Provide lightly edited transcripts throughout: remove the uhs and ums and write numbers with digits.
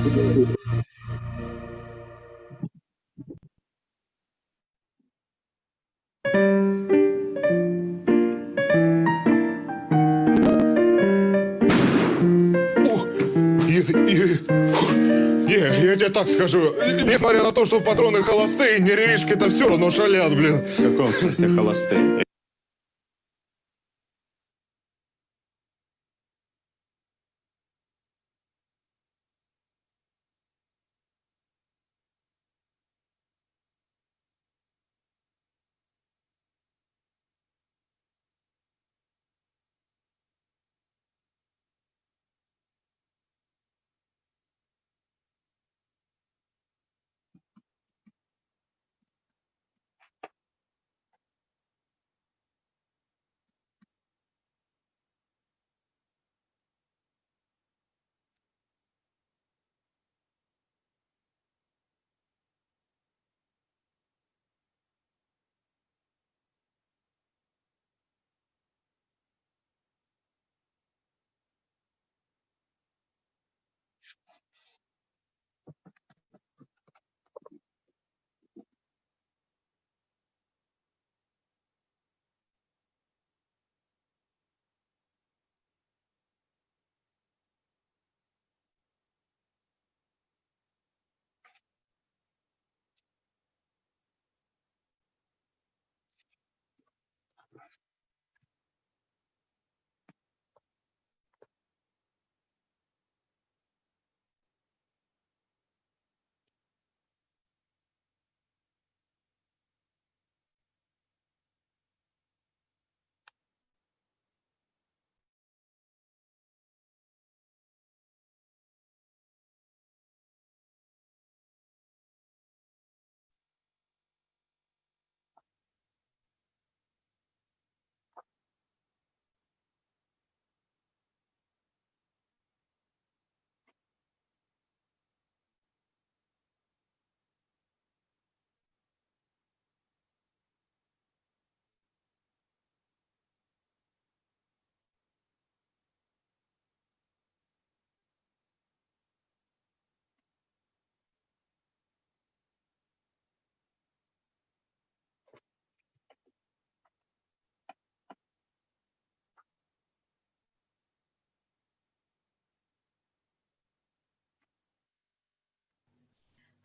Я тебе так скажу, несмотря на то, что патроны холостые, нервишки-то все равно шалят, блин. В каком смысле холостые?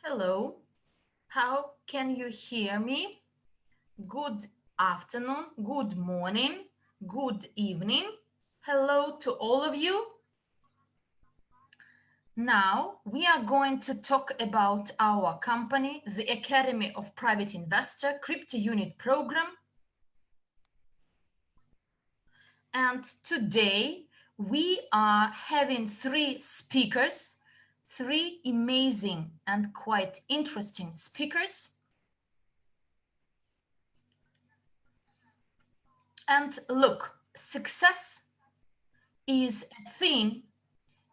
Hello, how can you hear me? Good afternoon, good morning, good evening. Hello to all of you. Now we are going to talk about our company, the Academy of Private Investor Crypto Unit Program. And today we are having three speakers, three amazing and quite interesting speakers. And look, success is a thing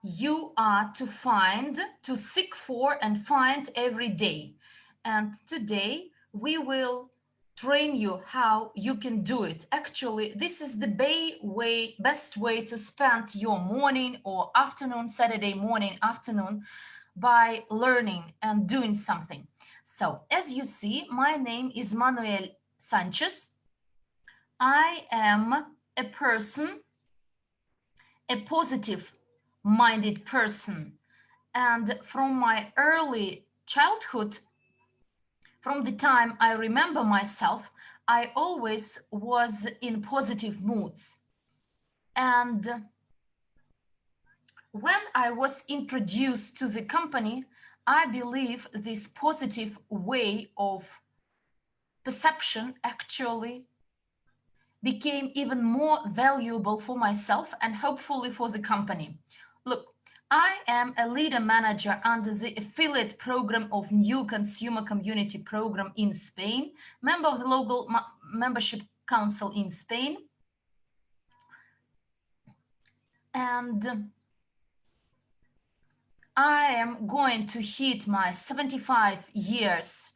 you are to seek for and find every day. And today we will train you how you can do it. Actually, this is the best way to spend your morning or afternoon, Saturday morning, afternoon, by learning and doing something. So as you see, my name is Manuel Sanchez. I am a person, a positive-minded person. And from my early childhood, from the time I remember myself, I always was in positive moods. And when I was introduced to the company, I believe this positive way of perception actually became even more valuable for myself and hopefully for the company. Look, I am a leader manager under the affiliate program of NEW Consumer Community Program in Spain, member of the local membership council in Spain. And I am going to hit my 75 years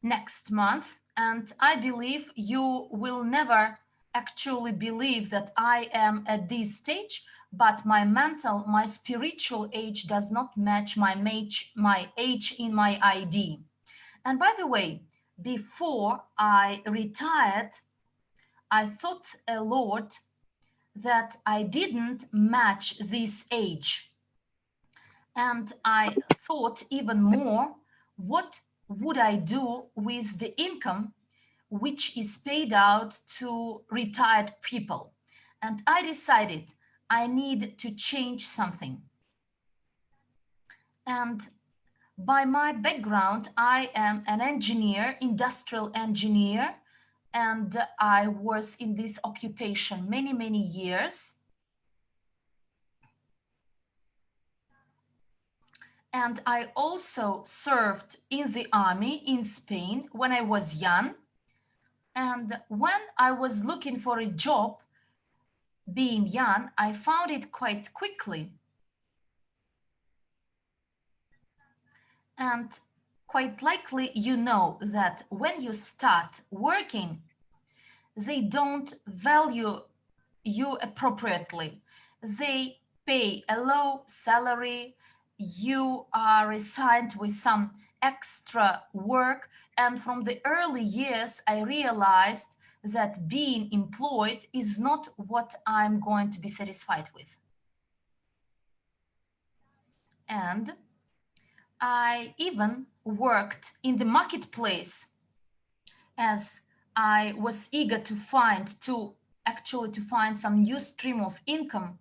next month. And I believe you will never actually believe that I am at this stage, but my spiritual age does not match my age in my ID. And by the way, before I retired, I thought a lot that I didn't match this age. And I thought even more, what would I do with the income which is paid out to retired people? And I decided I need to change something. And by my background, I am an engineer, industrial engineer, and I was in this occupation many, many years. And I also served in the army in Spain when I was young. And when I was looking for a job, being young, I found it quite quickly. And quite likely, you know that when you start working, they don't value you appropriately. They pay a low salary, you are assigned with some extra work. And from the early years, I realized that being employed is not what I'm going to be satisfied with. And I even worked in the marketplace as I was eager to find some new stream of income.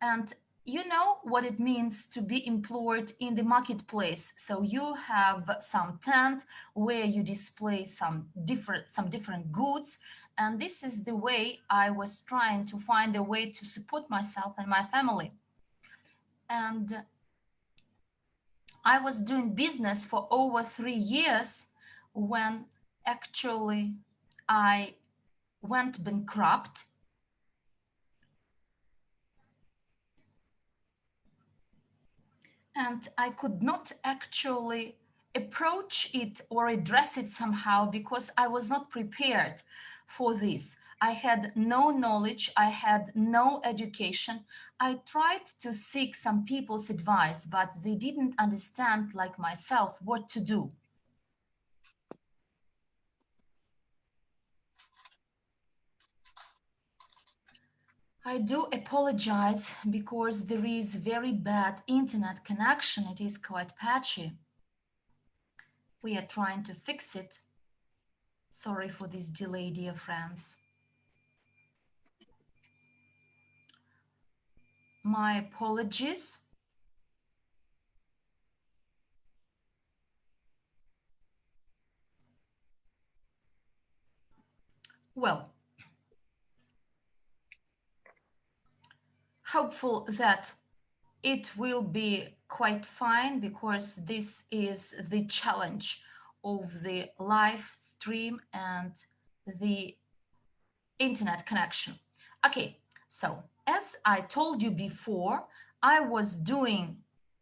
And you know what it means to be employed in the marketplace. So you have some tent where you display some different goods. And this is the way I was trying to find a way to support myself and my family. And I was doing business for over 3 years when actually I went bankrupt. And I could not actually approach it or address it somehow because I was not prepared for this. I had no knowledge, I had no education. I tried to seek some people's advice, but they didn't understand, like myself, what to do. I do apologize because there is very bad internet connection. It is quite patchy. We are trying to fix it. Sorry for this delay, dear friends. My apologies. Well, hopeful that it will be quite fine because this is the challenge of the live stream and the internet connection. Okay, so as I told you before, I was doing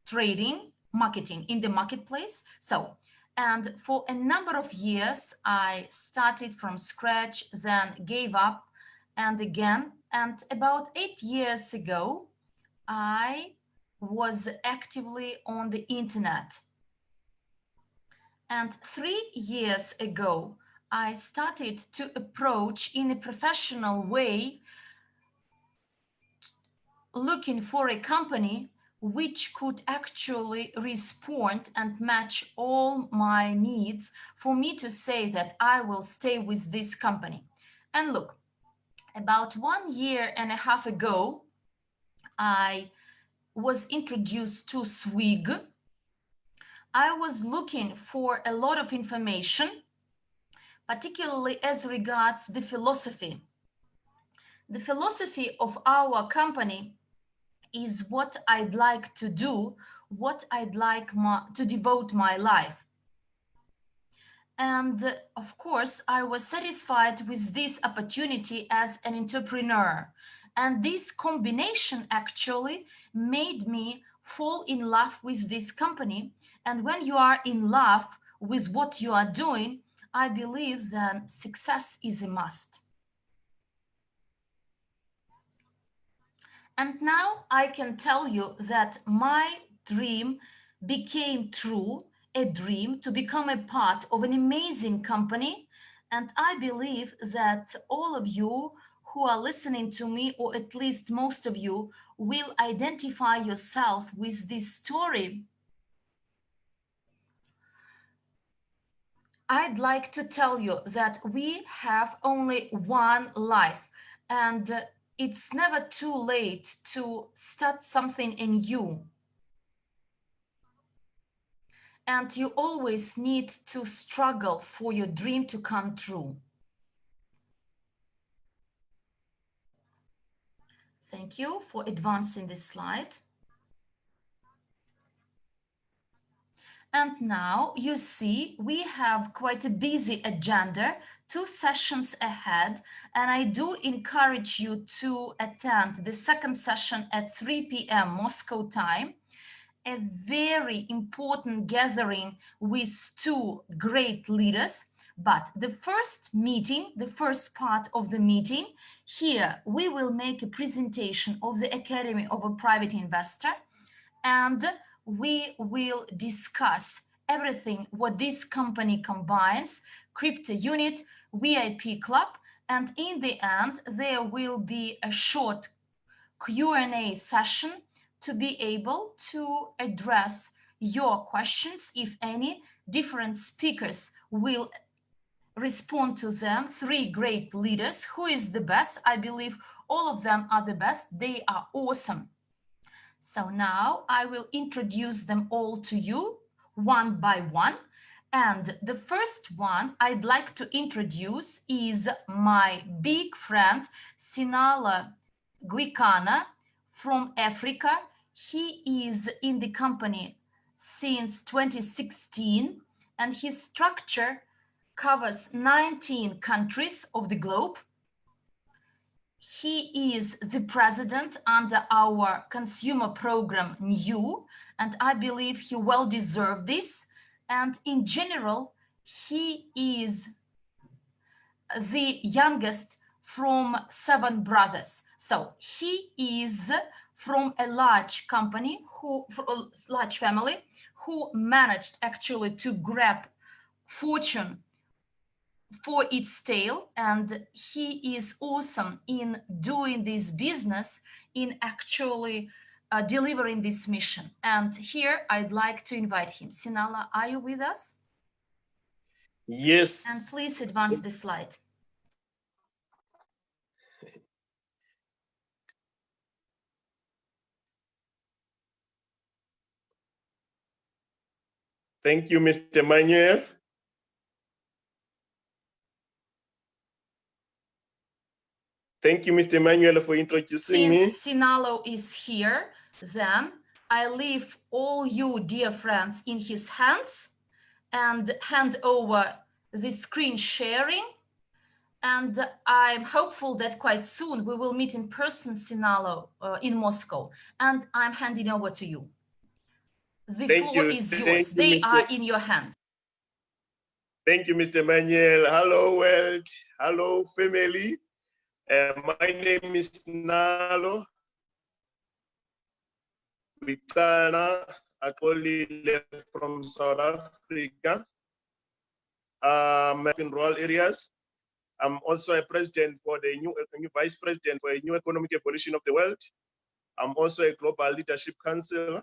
trading, marketing in the marketplace. And for a number of years, I started from scratch, then gave up and again. And about 8 years ago, I was actively on the internet. And 3 years ago, I started to approach in a professional way, looking for a company which could actually respond and match all my needs for me to say that I will stay with this company. And look, about 1 year and a half ago, I was introduced to Swig. I was looking for a lot of information, particularly as regards the philosophy. The philosophy of our company is what I'd like to do, what I'd like to devote my life. And of course, I was satisfied with this opportunity as an entrepreneur. And this combination actually made me fall in love with this company. And when you are in love with what you are doing, I believe that success is a must. And now I can tell you that my dream became true, a dream to become a part of an amazing company. And I believe that all of you who are listening to me, or at least most of you, will identify yourself with this story. I'd like to tell you that we have only one life, and it's never too late to start something new. And you always need to struggle for your dream to come true. Thank you for advancing this slide. And now you see we have quite a busy agenda, 2 sessions ahead, and I do encourage you to attend the second session at 3 p.m. Moscow time. A very important gathering with 2 great leaders. But the first meeting, the first part of the meeting, here we will make a presentation of the Academy of a Private Investor, and we will discuss everything what this company combines: crypto unit, VIP club, and in the end there will be a short Q&A session to be able to address your questions. If any, different speakers will respond to them. 3 great leaders. Who is the best? I believe all of them are the best. They are awesome. So now I will introduce them all to you one by one. And the first one I'd like to introduce is my big friend, Sinala Guikana from Africa. He is in the company since 2016, and his structure covers 19 countries of the globe. He is the president under our consumer program NEW, and I believe he well deserved this. And in general, he is the youngest from 7 brothers. So he is from a large company, large family, who managed actually to grab fortune for its tail, and he is awesome in doing this business, in actually delivering this mission. And here I'd like to invite him. Sinala, are you with us? Yes. And please advance the slide. Thank you, Mr. Manuel. Thank you, Mr. Manuel, for introducing me. Since Sinalo is here, then I leave all you dear friends in his hands and hand over the screen sharing. And I'm hopeful that quite soon we will meet in person, Sinalo, in Moscow. And I'm handing over to you. The floor is yours. They are in your hands. Thank you, Mr. Manuel. Hello, world. Hello, family. My name is Nalo Witana, actually from South Africa. I'm in rural areas. I'm also a president for the new vice president for a new economic evolution of the world. I'm also a global leadership council.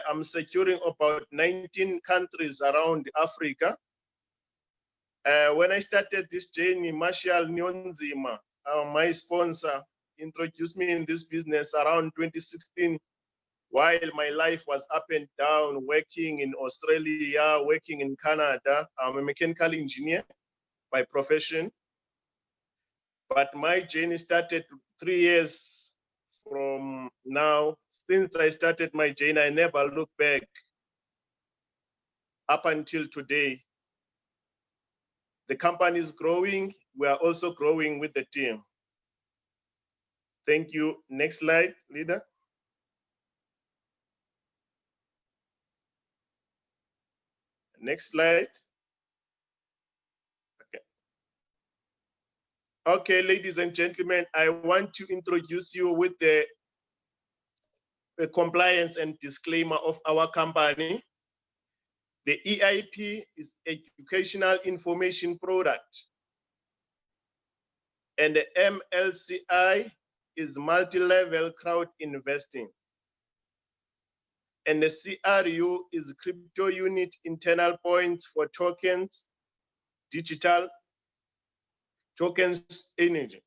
I'm securing about 19 countries around Africa. When I started this journey, Marshall Nyonzima, my sponsor, introduced me in this business around 2016, while my life was up and down, working in Australia, working in Canada. I'm a mechanical engineer by profession. But my journey started 3 years from now. Since I started my journey, I never looked back up until today. The company is growing. We are also growing with the team. Thank you. Next slide, leader. Next slide. Okay. Okay, ladies and gentlemen, I want to introduce you with the compliance and disclaimer of our company. The EIP is educational information product, and the MLCI is multi-level crowd investing. And the CRU is crypto unit internal points for tokens, digital tokens energy.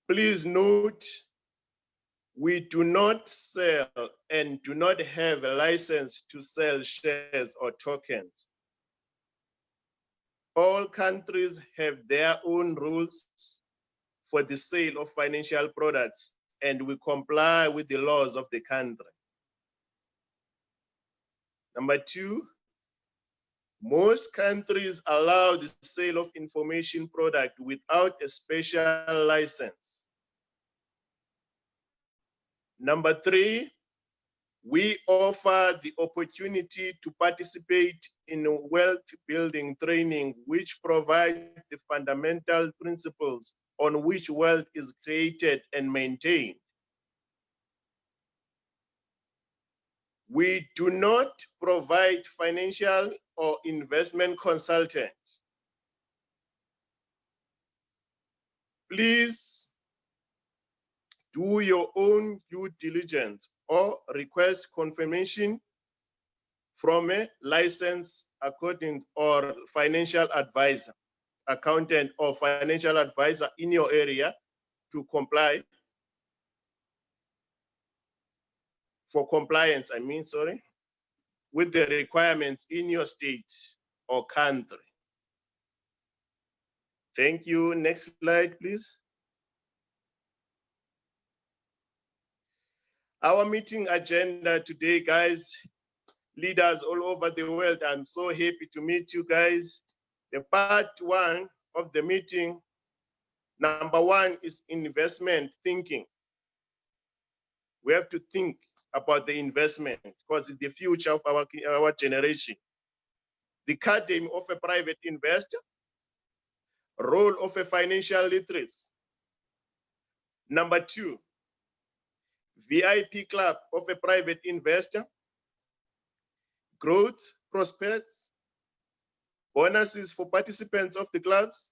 Please note, we do not sell and do not have a license to sell shares or tokens. All countries have their own rules for the sale of financial products, and we comply with the laws of the country. Number two, most countries allow the sale of information product without a special license. Number three, we offer the opportunity to participate in a wealth building training, which provides the fundamental principles on which wealth is created and maintained. We do not provide financial or investment consultants. Please do your own due diligence or request confirmation from a licensed accountant or financial advisor, accountant or financial advisor in your area to comply for compliance, with the requirements in your state or country. Thank you. Next slide, please. Our meeting agenda today, guys, leaders all over the world, I'm so happy to meet you guys. The part one of the meeting, number one is investment thinking. We have to think about the investment because it's the future of our generation. The academy of a private investor, role of a financial literacy. Number two, VIP club of a private investor, growth prospects, bonuses for participants of the clubs,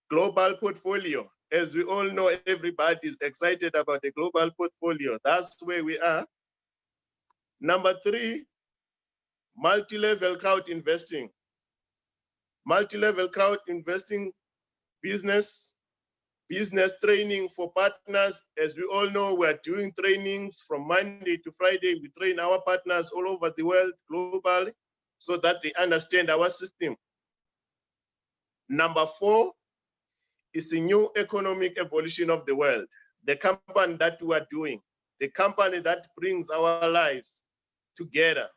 global portfolio. As we all know, everybody is excited about the global portfolio. That's where we are. Number three, multi-level crowd investing. Multi-level crowd investing business training for partners. As we all know, we're doing trainings from Monday to Friday. We train our partners all over the world, globally, so that they understand our system. Number four is the new economic evolution of the world. The company that we are doing, the company that brings our lives together.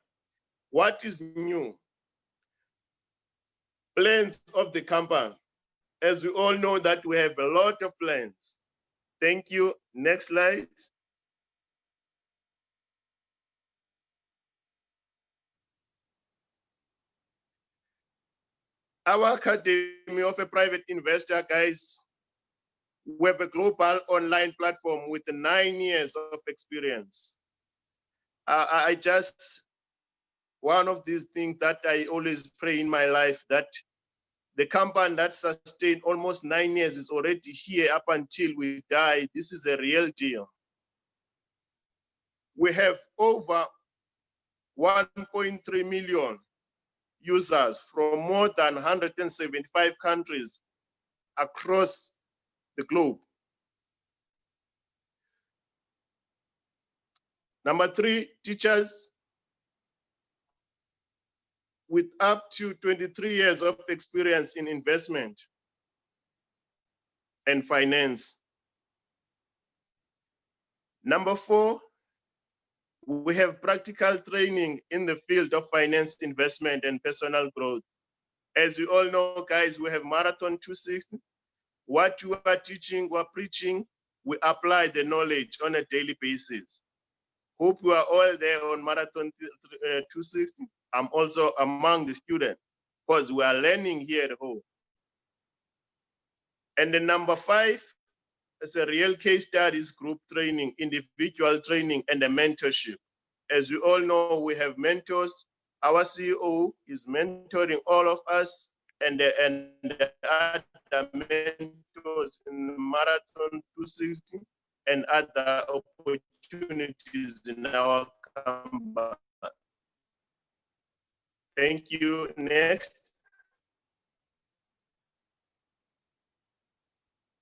What is new? Plans of the company. As we all know that we have a lot of plans. Thank you. Next slide. Our Academy of a Private Investor, guys, we have a global online platform with 9 years of experience. One of these things that I always pray in my life, that the company that sustained almost 9 years is already here up until we die. This is a real deal. We have over 1.3 million users from more than 175 countries across the globe. Number three, teachers with up to 23 years of experience in investment and finance. Number four, we have practical training in the field of finance, investment, and personal growth. As we all know, guys, we have Marathon 260. What you are teaching, we're preaching, we apply the knowledge on a daily basis. Hope you are all there on Marathon 260. I'm also among the students because we are learning here at home. And then number 5 is a real case studies, group training, individual training, and a mentorship. As we all know, we have mentors. Our CEO is mentoring all of us, and the other mentors in Marathon 260 and other opportunities in our company. Thank you. Next.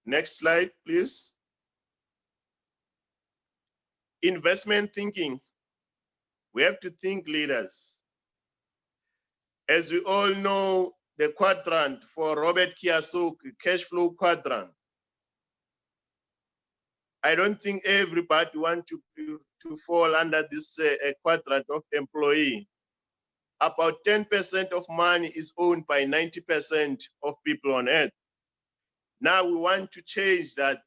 Next slide, please. Investment thinking. We have to think leaders. As we all know, the quadrant for Robert Kiyosaki, cash flow quadrant. I don't think everybody wants to fall under this quadrant of employee. About 10% of money is owned by 90% of people on earth. Now we want to change that.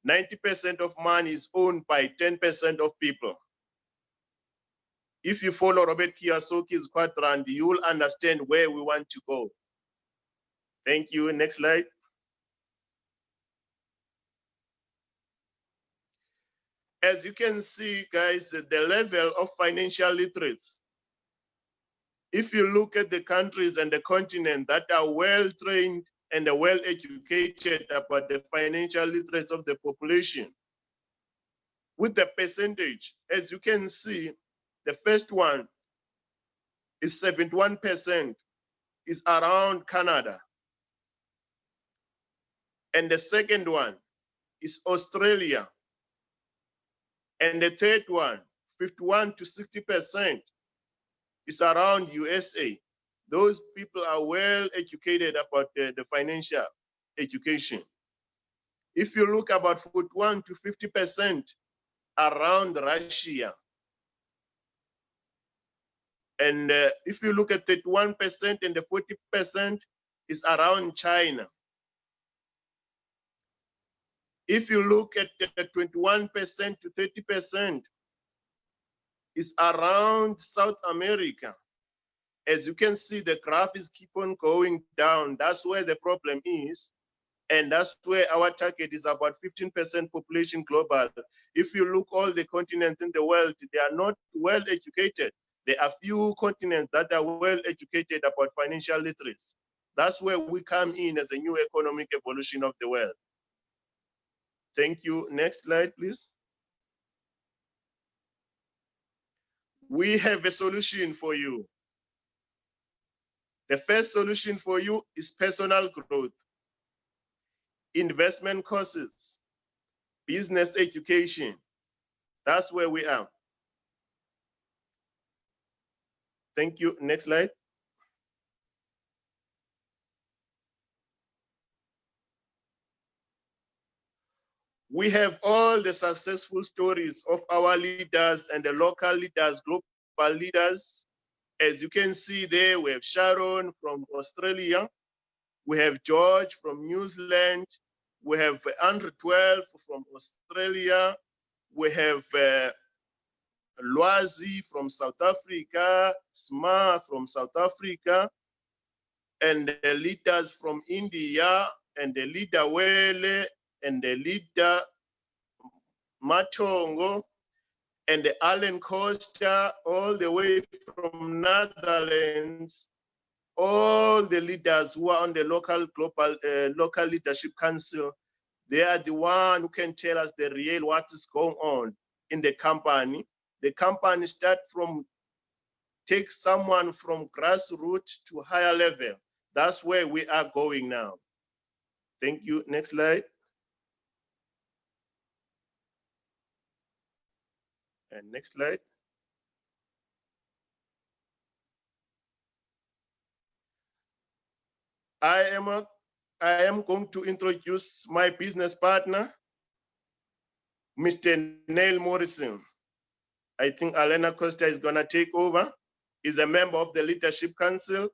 90% of money is owned by 10% of people. If you follow Robert Kiyosaki's quadrant, you will understand where we want to go. Thank you. Next slide. As you can see, guys, the level of financial literacy. If you look at the countries and the continent that are well-trained and well-educated about the financial literacy of the population, with the percentage, as you can see, the first one is 71%, is around Canada. And the second one is Australia. And the third one, 51 to 60%, is around USA. Those people are well educated about the financial education. If you look about 41 to 50% around Russia. And if you look at 31% and the 40% is around China. If you look at the 21% to 30% is around South America. As you can see, the graph is keep on going down. That's where the problem is. And that's where our target is about 15% population global. If you look all the continents in the world, they are not well educated. There are few continents that are well educated about financial literacy. That's where we come in as a new economic evolution of the world. Thank you. Next slide, please. We have a solution for you. The first solution for you is personal growth, investment courses, business education. That's where we are. Thank you. Next slide. We have all the successful stories of our leaders and the local leaders, global leaders. As you can see there, we have Sharon from Australia. We have George from New Zealand. We have Andrew 12 from Australia. We have Lwazi from South Africa, Sma from South Africa, and the leaders from India, and the leader Wele, and the leader Matongo, and the Alan Costa, all the way from Netherlands, all the leaders who are on the local global local leadership council, they are the one who can tell us the real what is going on in the company. The company start from take someone from grassroots to higher level. That's where we are going now. Thank you. Next slide. And next slide. I am going to introduce my business partner, Mr. Neil Morrison. I think Alena Costa is going to take over. He's a member of the Leadership Council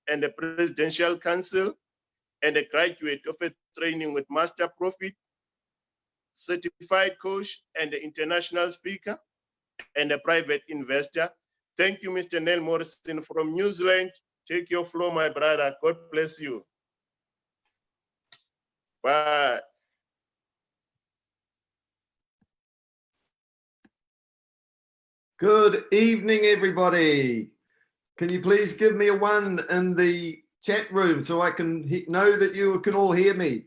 and the Presidential Council, and a graduate of a training with Master Profit, certified coach, and an international speaker, and a private investor. Thank you, Mr. Neil Morrison from New Zealand. Take your floor, my brother. God bless you. Bye. Good evening, everybody. Can you please give me a 1 in the chat room so I can know that you can all hear me?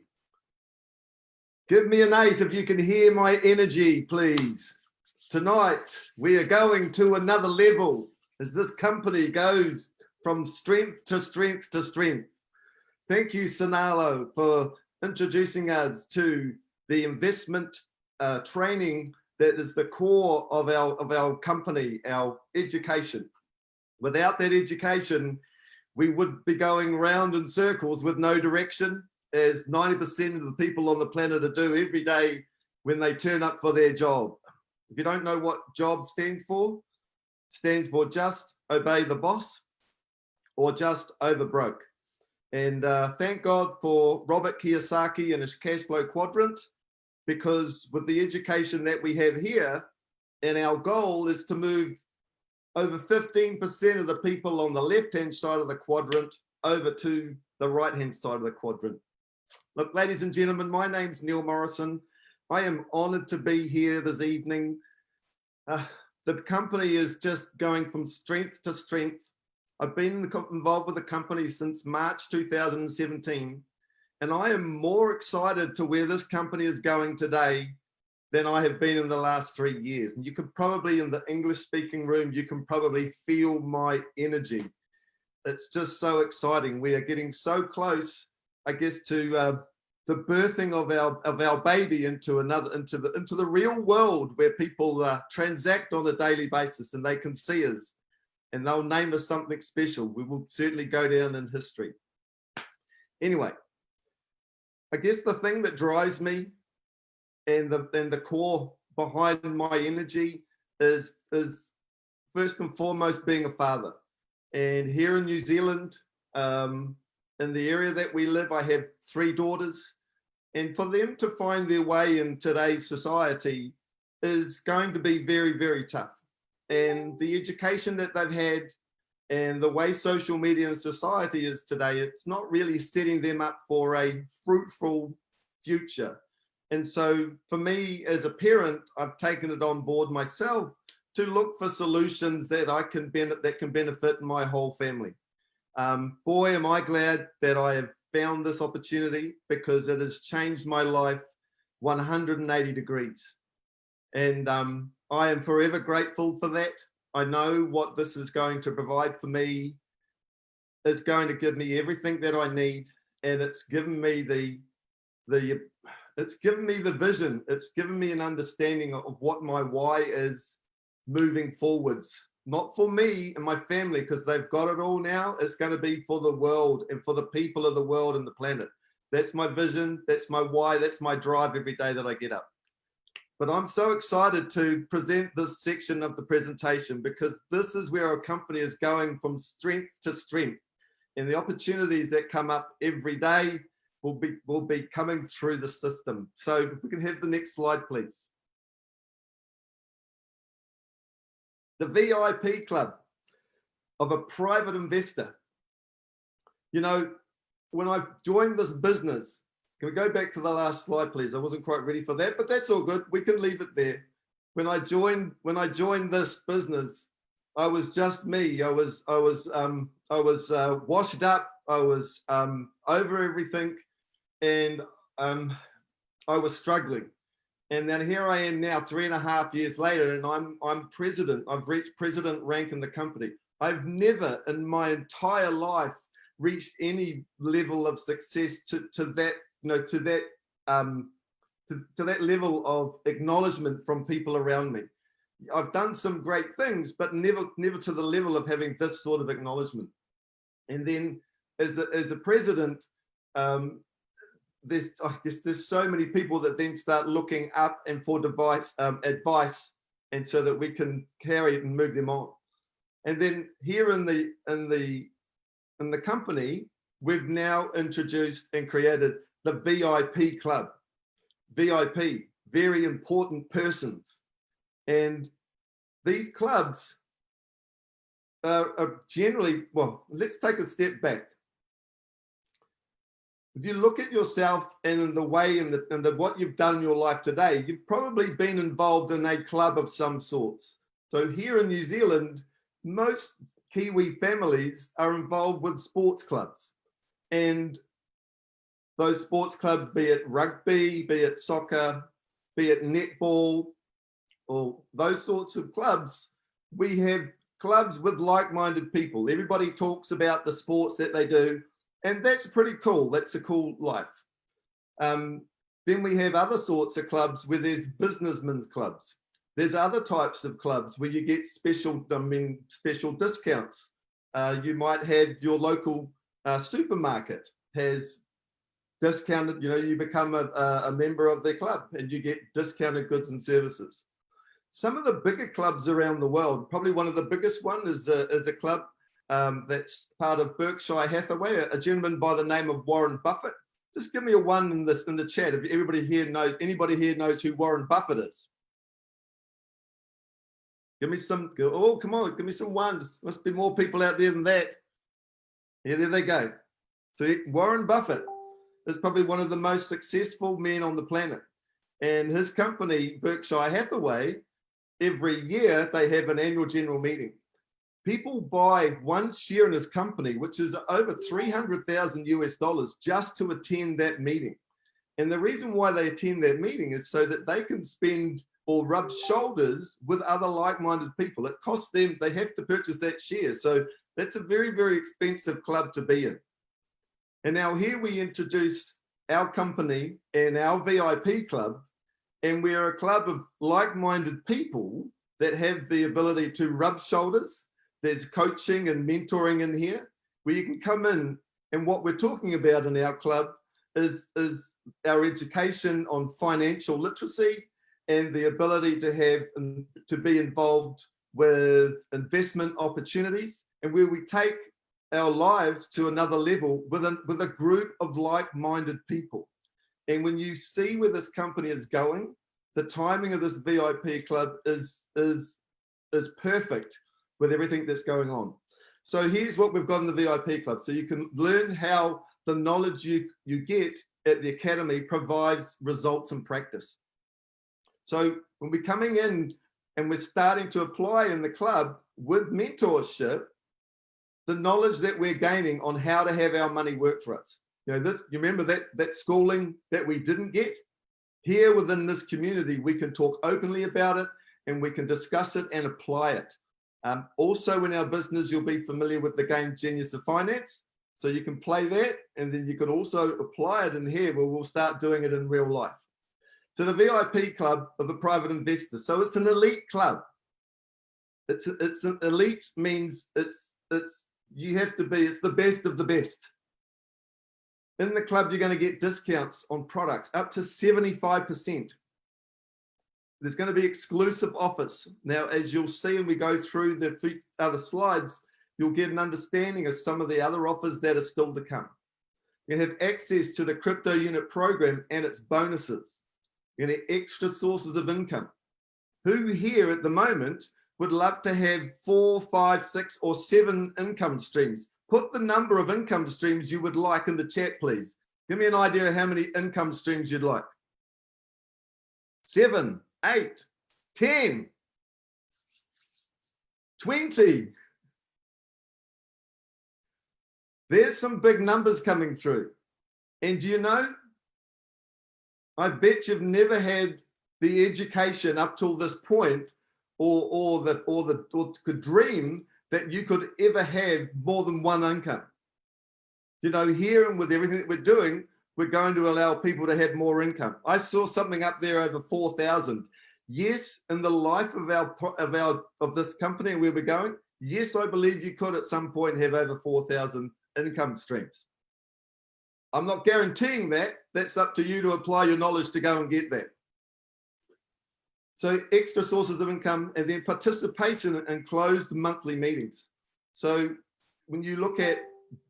Give me an 8 if you can hear my energy, please. Tonight, we are going to another level as this company goes from strength to strength to strength. Thank you, Sanalo, for introducing us to the investment training that is the core of our company, our education. Without that education, we would be going round in circles with no direction, as 90% of the people on the planet do every day when they turn up for their job. If you don't know what job stands for, it stands for just obey the boss or just over broke. And thank God for Robert Kiyosaki and his cash flow quadrant, because with the education that we have here, and our goal is to move over 15% of the people on the left-hand side of the quadrant over to the right-hand side of the quadrant. Look, ladies and gentlemen, my name's Neil Morrison. I am honored to be here this evening. The company is just going from strength to strength. I've been involved with the company since March 2017, and I am more excited to where this company is going today than I have been in the last 3 years. And you can probably, in the English speaking room, you can probably feel my energy. It's just so exciting. We are getting so close, I guess, to the birthing of our baby into the real world, where people transact on a daily basis and they can see us and they'll name us something special. We will certainly go down in history. Anyway, I guess the thing that drives me and the core behind my energy is first and foremost being a father. And here in New Zealand, in the area that we live, I have 3 daughters, and for them to find their way in today's society is going to be very, very tough. And the education that they've had and the way social media and society is today, it's not really setting them up for a fruitful future. And so for me as a parent, I've taken it on board myself to look for solutions that can benefit my whole family. Boy, am I glad that I have found this opportunity, because it has changed my life 180 degrees. And I am forever grateful for that. I know what this is going to provide for me. It's going to give me everything that I need, and it's given me it's given me the vision. It's given me an understanding of what my why is moving forwards. Not for me and my family, because they've got it all now. It's going to be for the world and for the people of the world and the planet. That's my vision. That's my why. That's my drive every day that I get up. But I'm so excited to present this section of the presentation, because this is where our company is going from strength to strength. And the opportunities that come up every day will be coming through the system. So if we can have the next slide, please. The VIP club of a private investor. You know, when I joined this business, can we go back to the last slide, please? I wasn't quite ready for that, but that's all good. We can leave it there. When I joined this business, I was just me. I was washed up. I was over everything, and I was struggling. And then here I am now, 3.5 years later, and I'm president. I've reached president rank in the company. I've never in my entire life reached any level of success to that, you know, to that level of acknowledgement from people around me. I've done some great things, but never to the level of having this sort of acknowledgement. And then as a president, I guess there's so many people that then start looking up and for advice, and so that we can carry it and move them on. And then here in the company, we've now introduced and created the VIP club. VIP, very important persons. And these clubs are generally, well, let's take a step back. if you look at yourself and the way and what you've done in your life today, you've probably been involved in a club of some sorts. So here in New Zealand, most Kiwi families are involved with sports clubs, and those sports clubs, be it rugby, be it soccer, be it netball, or those sorts of clubs, we have clubs with like-minded people. Everybody talks about the sports that they do, and that's pretty cool. That's a cool life. Then we have other sorts of clubs where there's businessmen's clubs. There's other types of clubs where you get special discounts. You might have your local supermarket has discounted, you become a member of their club and you get discounted goods and services. Some of the bigger clubs around the world, probably one of the biggest one is a club that's part of Berkshire Hathaway, a gentleman by the name of Warren Buffett. Just give me a one in the chat if anybody here knows who Warren Buffett is. Give me some, oh, come on, give me some ones. Must be more people out there than that. Yeah, there they go. So Warren Buffett is probably one of the most successful men on the planet. And his company, Berkshire Hathaway, every year they have an annual general meeting. People buy one share in his company, which is over $300,000 US just to attend that meeting. And the reason why they attend that meeting is so that they can spend or rub shoulders with other like-minded people. It costs them, they have to purchase that share. So that's a very, very expensive club to be in. And now here we introduce our company and our VIP club, and we're a club of like-minded people that have the ability to rub shoulders. There's coaching and mentoring in here where you can come in, and what we're talking about in our club is our education on financial literacy and the ability to be involved with investment opportunities, and where we take our lives to another level with a group of like-minded people. And when you see where this company is going, the timing of this VIP club is perfect with everything that's going on. So here's what we've got in the VIP club. So you can learn how the knowledge you get at the academy provides results in practice. So when we're coming in and we're starting to apply in the club with mentorship, the knowledge that we're gaining on how to have our money work for us. You remember that schooling that we didn't get? Here within this community, we can talk openly about it and we can discuss it and apply it. Also in our business, you'll be familiar with the game Genius of Finance. So you can play that, and then you can also apply it in here where we'll start doing it in real life. So the VIP club of the private investor. So it's an elite club. It's an elite means it's the best of the best. In the club, you're going to get discounts on products up to 75%. There's going to be exclusive offers. Now, as you'll see, and we go through the other slides, you'll get an understanding of some of the other offers that are still to come. You have access to the crypto unit program and its bonuses. You get extra sources of income. Who here at the moment would love to have 4, 5, 6, or 7 income streams? Put the number of income streams you would like in the chat, please. Give me an idea of how many income streams you'd like. 7, 8, 10, 20. There's some big numbers coming through. And do you know, I bet you've never had the education up till this point or could dream that you could ever have more than one income. Here and with everything that we're doing, we're going to allow people to have more income. I saw something up there over 4,000. Yes, in the life of this company and where we're going, yes, I believe you could at some point have over 4,000 income streams. I'm not guaranteeing that. That's up to you to apply your knowledge to go and get that. So extra sources of income, and then participation in closed monthly meetings. So when you look at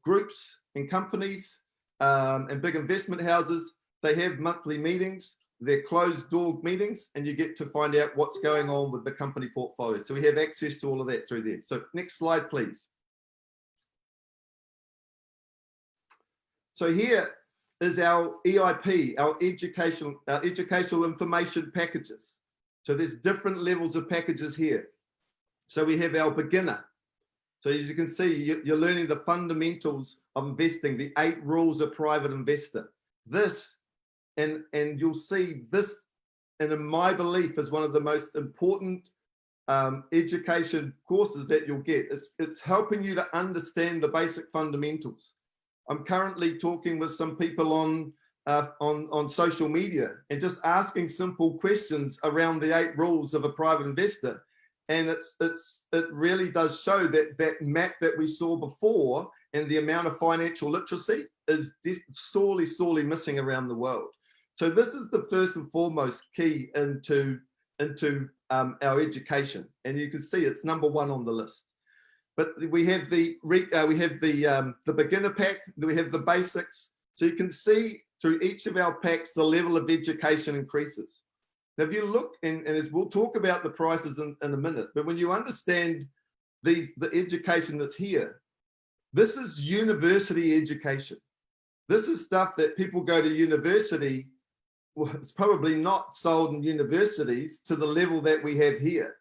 groups and companies and big investment houses, they have monthly meetings. They're closed door meetings, and you get to find out what's going on with the company portfolio. So we have access to all of that through there. So next slide, please. So here, is our EIP, our educational information packages. So there's different levels of packages here. So we have our beginner. So as you can see, you're learning the fundamentals of investing, the 8 rules of private investor. This, and you'll see this, and in my belief, is one of the most important education courses that you'll get. It's helping you to understand the basic fundamentals. I'm currently talking with some people on social media and just asking simple questions around the 8 rules of a private investor. And it really does show that map that we saw before and the amount of financial literacy is sorely missing around the world. So this is the first and foremost key into our education, and you can see it's #1 on the list. But we have the beginner pack, we have the basics. So you can see through each of our packs the level of education increases. Now, if you look, and as we'll talk about the prices in a minute, but when you understand the education that's here, this is university education. This is stuff that people go to university. Well, it's probably not sold in universities to the level that we have here.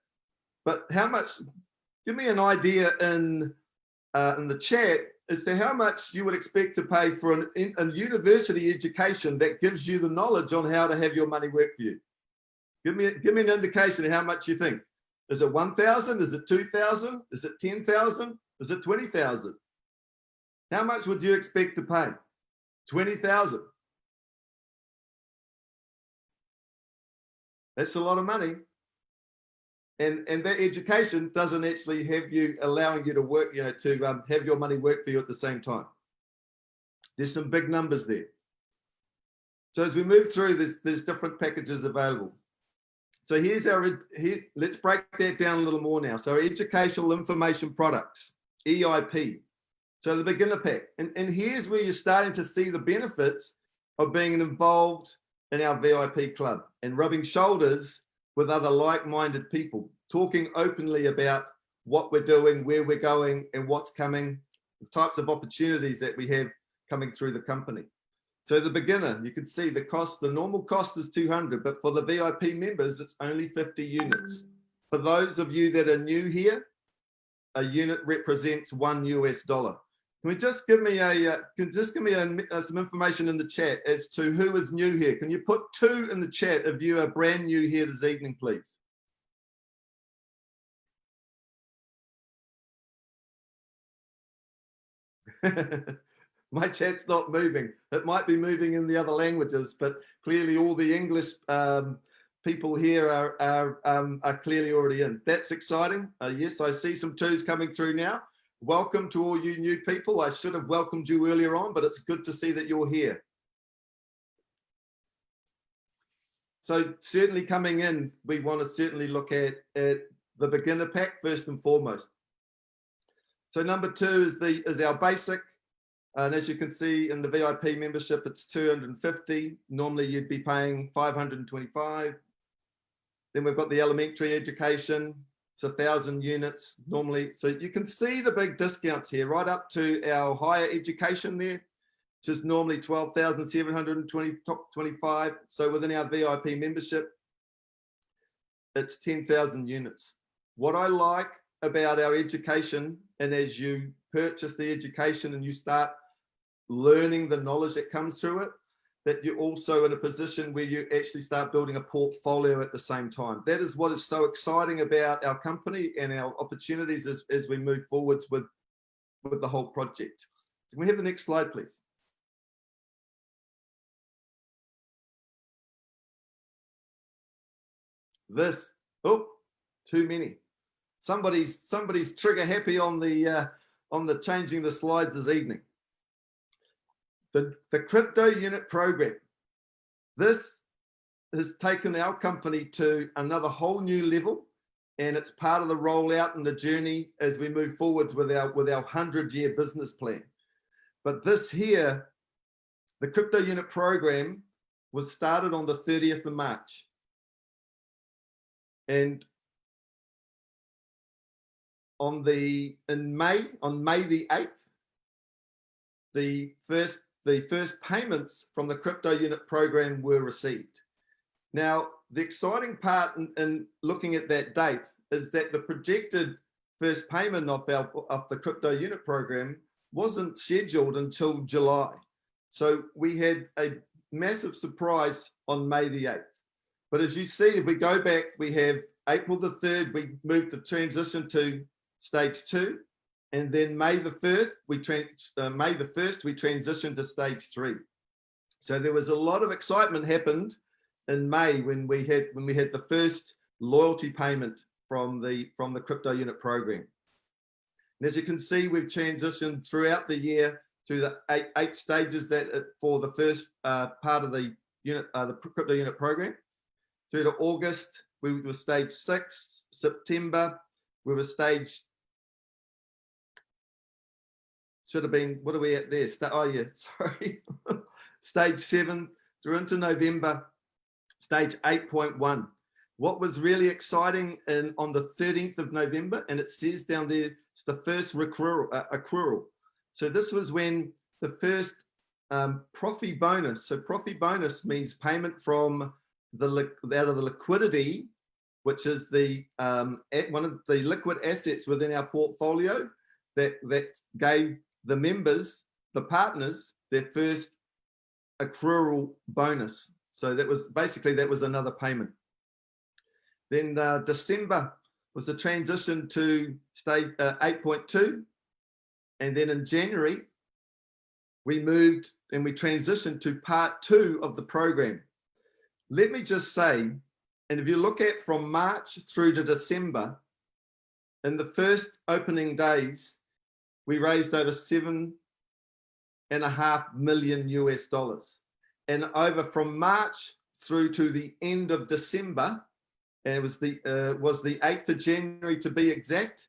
But how much? Give me an idea in the chat as to how much you would expect to pay for a university education that gives you the knowledge on how to have your money work for you. Give me an indication of how much you think. Is it 1,000? Is it 2,000? Is it 10,000? Is it 20,000? How much would you expect to pay? 20,000. That's a lot of money. And that education doesn't actually have you allowing you to work, to have your money work for you at the same time. There's some big numbers there. So as we move through, there's different packages available. So let's break that down a little more now. So educational information products, EIP. So the beginner pack. And here's where you're starting to see the benefits of being involved in our VIP club and rubbing shoulders with other like-minded people, talking openly about what we're doing, where we're going, and what's coming, the types of opportunities that we have coming through the company. So the beginner, you can see the cost, the normal cost is 200, but for the VIP members, it's only 50 units. For those of you that are new here, a unit represents $1 US. Can just give me some information in the chat as to who is new here? Can you put 2 in the chat if you are brand new here this evening, please? My chat's not moving. It might be moving in the other languages, but clearly all the English people here are clearly already in. That's exciting. Yes, I see some 2s coming through now. Welcome to all you new people. I should have welcomed you earlier on, but it's good to see that you're here. So certainly coming in, we want to certainly look at the beginner pack first and foremost. So #2 is our basic. And as you can see in the VIP membership, it's 250. Normally you'd be paying 525. Then we've got the elementary education. It's 1,000 units normally. So you can see the big discounts here, right up to our higher education there, which is normally 12,725. So within our VIP membership, it's 10,000 units. What I like about our education, and as you purchase the education and you start learning the knowledge that comes through it, that you're also in a position where you actually start building a portfolio at the same time. That is what is so exciting about our company and our opportunities as we move forwards with the whole project. Can we have the next slide, please? This, oh, too many. Somebody's trigger happy on the changing the slides this evening. The crypto unit program. This has taken our company to another whole new level, and it's part of the rollout and the journey as we move forwards with our 100-year business plan. But this here, the crypto unit program, was started on the 30th of March. And on May the 8th, the first the first payments from the crypto unit program were received. Now, the exciting part in looking at that date is that the projected first payment of the crypto unit program wasn't scheduled until July. So we had a massive surprise on May the 8th. But as you see, if we go back, we have April the 3rd, we moved the transition to stage 2. And then May the 1st, we transitioned to stage 3. So there was a lot of excitement happened in May when we had the first loyalty payment from the crypto unit program. And as you can see, we've transitioned throughout the year through the eight stages for the first part of the crypto unit program. Through to August, we were stage 6. September, we were stage, should have been, what are we at there? Oh yeah, sorry. Stage 7 through into November, stage 8.1. What was really exciting on the 13th of November, and it says down there, it's the first accrual. So this was when the first profit bonus. So profit bonus means payment from out of the liquidity, which is the one of the liquid assets within our portfolio that gave the members, the partners, their first accrual bonus. So that was basically, that was another payment. Then December was the transition to stage 8.2. And then in January, we moved and we transitioned to part 2 of the program. Let me just say, and if you look at from March through to December, in the first opening days, we raised over $7.5 million US. And over from March through to the end of December, and it was the 8th of January to be exact,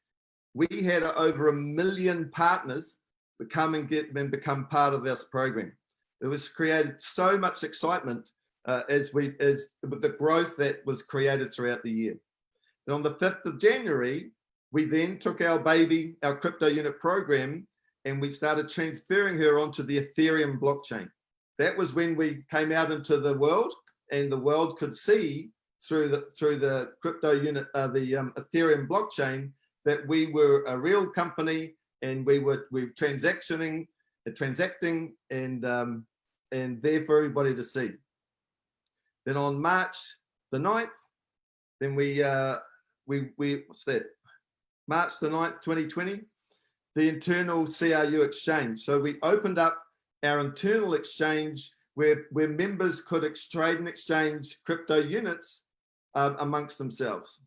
we had over 1 million partners come and become part of this program. It was created so much excitement with the growth that was created throughout the year. And on the 5th of January, we then took our baby, our crypto unit program, and we started transferring her onto the Ethereum blockchain. That was when we came out into the world, and the world could see through the crypto unit, the Ethereum blockchain, that we were a real company, and we were transacting, and there for everybody to see. Then on March the 9th, then what's that? March the 9th, 2020, the internal CRU exchange. So we opened up our internal exchange where members could trade and exchange crypto units amongst themselves.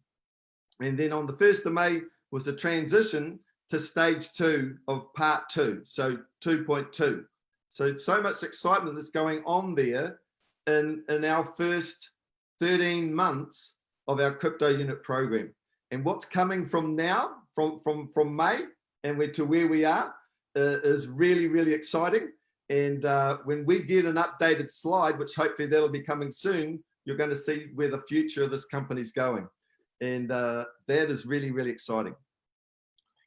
And then on the 1st of May was the transition to stage 2 of part 2, so 2.2. So much excitement that's going on there in our first 13 months of our crypto unit program. And what's coming from now, from May and to where we are, is really, really exciting. And when we get an updated slide, which hopefully that'll be coming soon, you're going to see where the future of this company is going. And that is really, really exciting.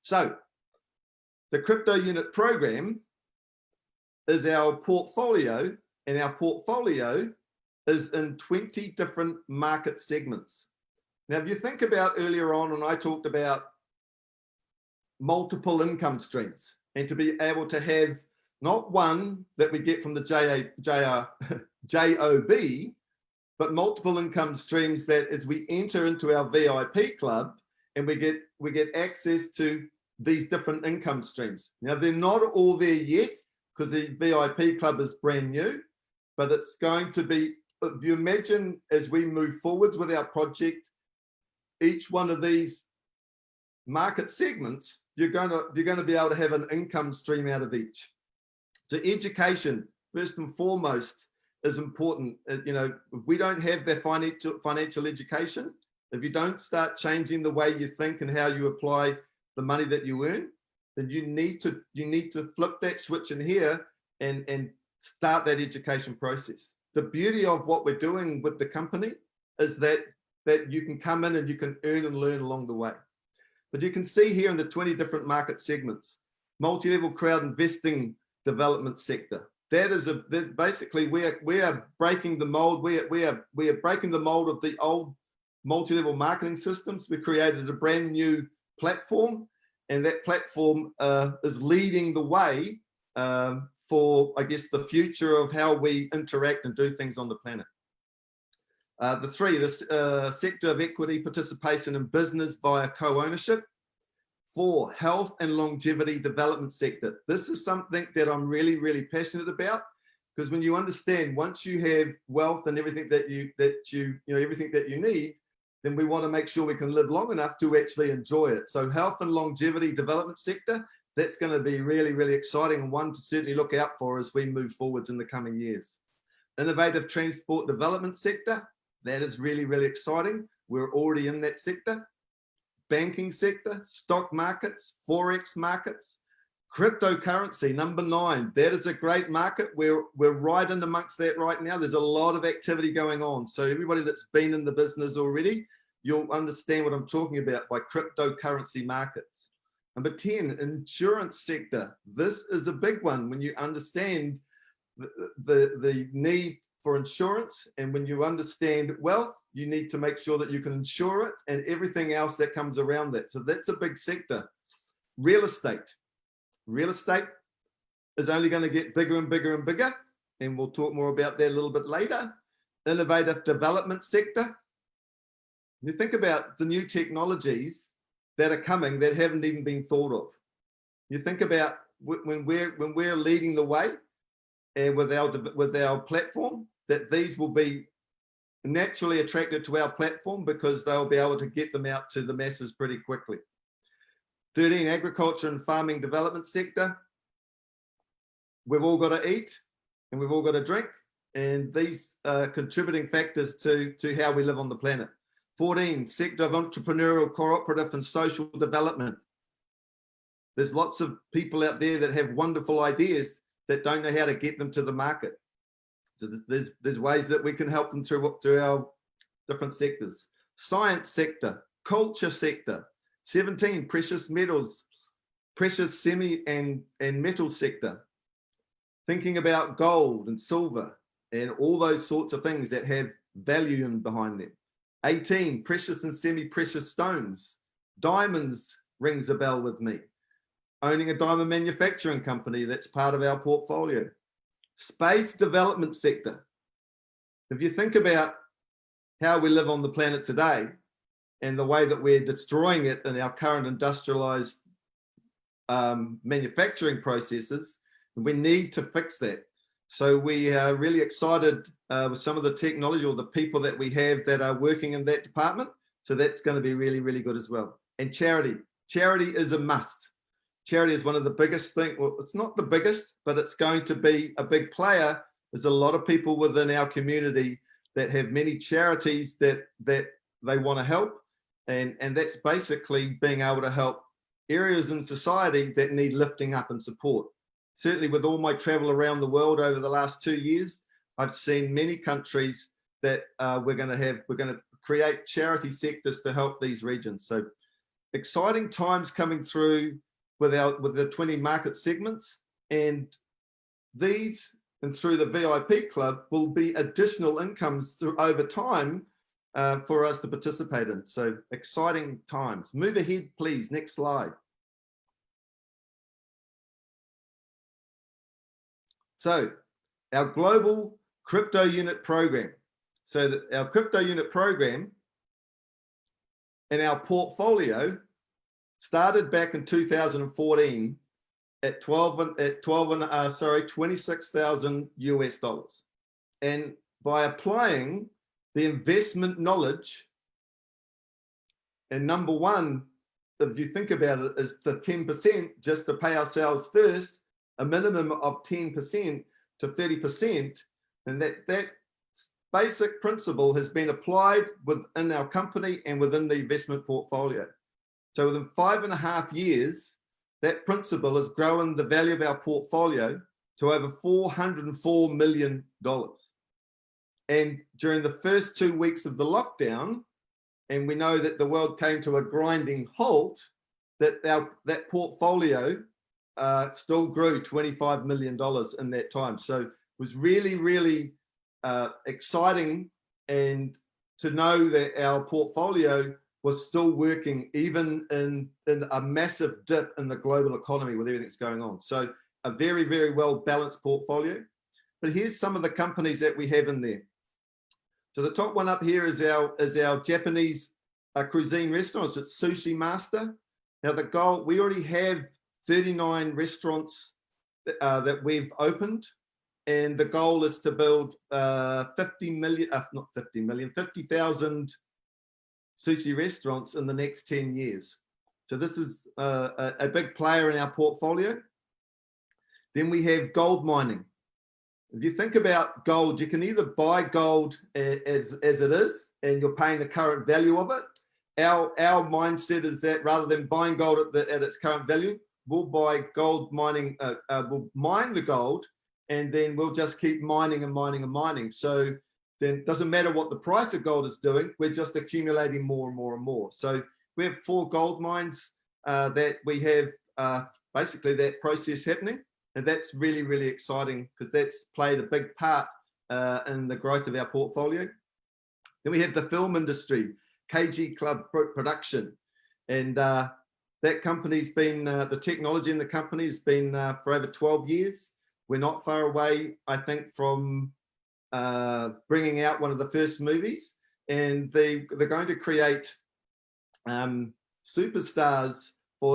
So the crypto unit program is our portfolio, and our portfolio is in 20 different market segments. Now, if you think about earlier on when I talked about multiple income streams, and to be able to have not one that we get from the JOB, but multiple income streams that as we enter into our VIP club and we get access to these different income streams. Now, they're not all there yet because the VIP club is brand new, but it's going to be, if you imagine as we move forwards with our project, each one of these market segments, you're going to be able to have an income stream out of each. So education, first and foremost, is important. You know, if we don't have that financial education, if you don't start changing the way you think and how you apply the money that you earn, then you need to flip that switch in here and start that education process. The beauty of what we're doing with the company is that you can come in and you can earn and learn along the way. But you can see here in the 20 different market segments, multi-level crowd investing development sector, that is basically we are breaking the mold. We are breaking the mold of the old multi-level marketing systems. We created a brand new platform, and that platform is leading the way for, I guess, the future of how we interact and do things on the planet. The sector of equity participation in business via co-ownership. 4, health and longevity development sector. This is something that I'm really, really passionate about, because when you understand, once you have wealth and everything that everything that you need, then we want to make sure we can live long enough to actually enjoy it. So health and longevity development sector, that's going to be really, really exciting, and one to certainly look out for as we move forwards in the coming years. Innovative transport development sector, that is really, really exciting. We're already in that sector. Banking sector, stock markets, forex markets, cryptocurrency, number 9. That is a great market. We're right in amongst that right now. There's a lot of activity going on. So everybody that's been in the business already, you'll understand what I'm talking about by cryptocurrency markets. Number 10, insurance sector. This is a big one when you understand the need for insurance, and when you understand wealth, you need to make sure that you can insure it and everything else that comes around that. So that's a big sector. Real estate. Real estate is only going to get bigger and bigger and bigger, and we'll talk more about that a little bit later. Innovative development sector. You think about the new technologies that are coming that haven't even been thought of. You think about when we're leading the way and with our platform, that these will be naturally attracted to our platform because they'll be able to get them out to the masses pretty quickly. 13, agriculture and farming development sector. We've all got to eat and we've all got to drink, and these are contributing factors to how we live on the planet. 14, sector of entrepreneurial, cooperative and social development. There's lots of people out there that have wonderful ideas that don't know how to get them to the market. So there's ways that we can help them through our different sectors. Science sector, culture sector. 17, precious metals, precious semi and metal sector. Thinking about gold and silver and all those sorts of things that have value in behind them. 18, precious and semi-precious stones. Diamonds rings a bell with me. Owning a diamond manufacturing company, that's part of our portfolio. Space development sector. If you think about how we live on the planet today and the way that we're destroying it in our current industrialized manufacturing processes, we need to fix that. So we are really excited with some of the technology or the people that we have that are working in that department. So that's going to be really, really good as well. And charity. Charity is a must. Charity is one of the biggest things. Well, it's not the biggest, but it's going to be a big player. There's a lot of people within our community that have many charities that they want to help. And that's basically being able to help areas in society that need lifting up and support. Certainly with all my travel around the world over the last 2 years, I've seen many countries that we're going to create charity sectors to help these regions. So exciting times coming through with the 20 market segments, and these and through the VIP club will be additional incomes over time for us to participate in. So exciting times. Move ahead, please. Next slide. So our global crypto unit program. So that our crypto unit program and our portfolio started back in 2014 at 26,000 US dollars. And by applying the investment knowledge, and number one, if you think about it, is the 10% just to pay ourselves first, a minimum of 10% to 30%, and that basic principle has been applied within our company and within the investment portfolio. So within 5.5 years, that principle has grown the value of our portfolio to over $404 million. And during the first 2 weeks of the lockdown, and we know that the world came to a grinding halt, that portfolio still grew $25 million in that time. So it was really, really exciting, and to know that our portfolio was still working even in a massive dip in the global economy with everything that's going on. So a very, very well balanced portfolio. But here's some of the companies that we have in there. So the top one up here is our Japanese cuisine restaurants. It's Sushi Master. Now the goal, we already have 39 restaurants that we've opened, and the goal is to build 50,000 sushi restaurants in the next 10 years. So this is a big player in our portfolio. Then we have gold mining. If you think about gold, you can either buy gold as it is, and you're paying the current value of it. Our mindset is that rather than buying gold at its current value, we'll buy gold mining, we'll mine the gold, and then we'll just keep mining and mining and mining. So then it doesn't matter what the price of gold is doing, we're just accumulating more and more and more. So we have 4 gold mines that we have basically that process happening. And that's really, really exciting because that's played a big part in the growth of our portfolio. Then we have the film industry, KG Club Production. And that company's been, the technology in the company has been for over 12 years. We're not far away, I think, from bringing out one of the first movies. And they're going to create superstars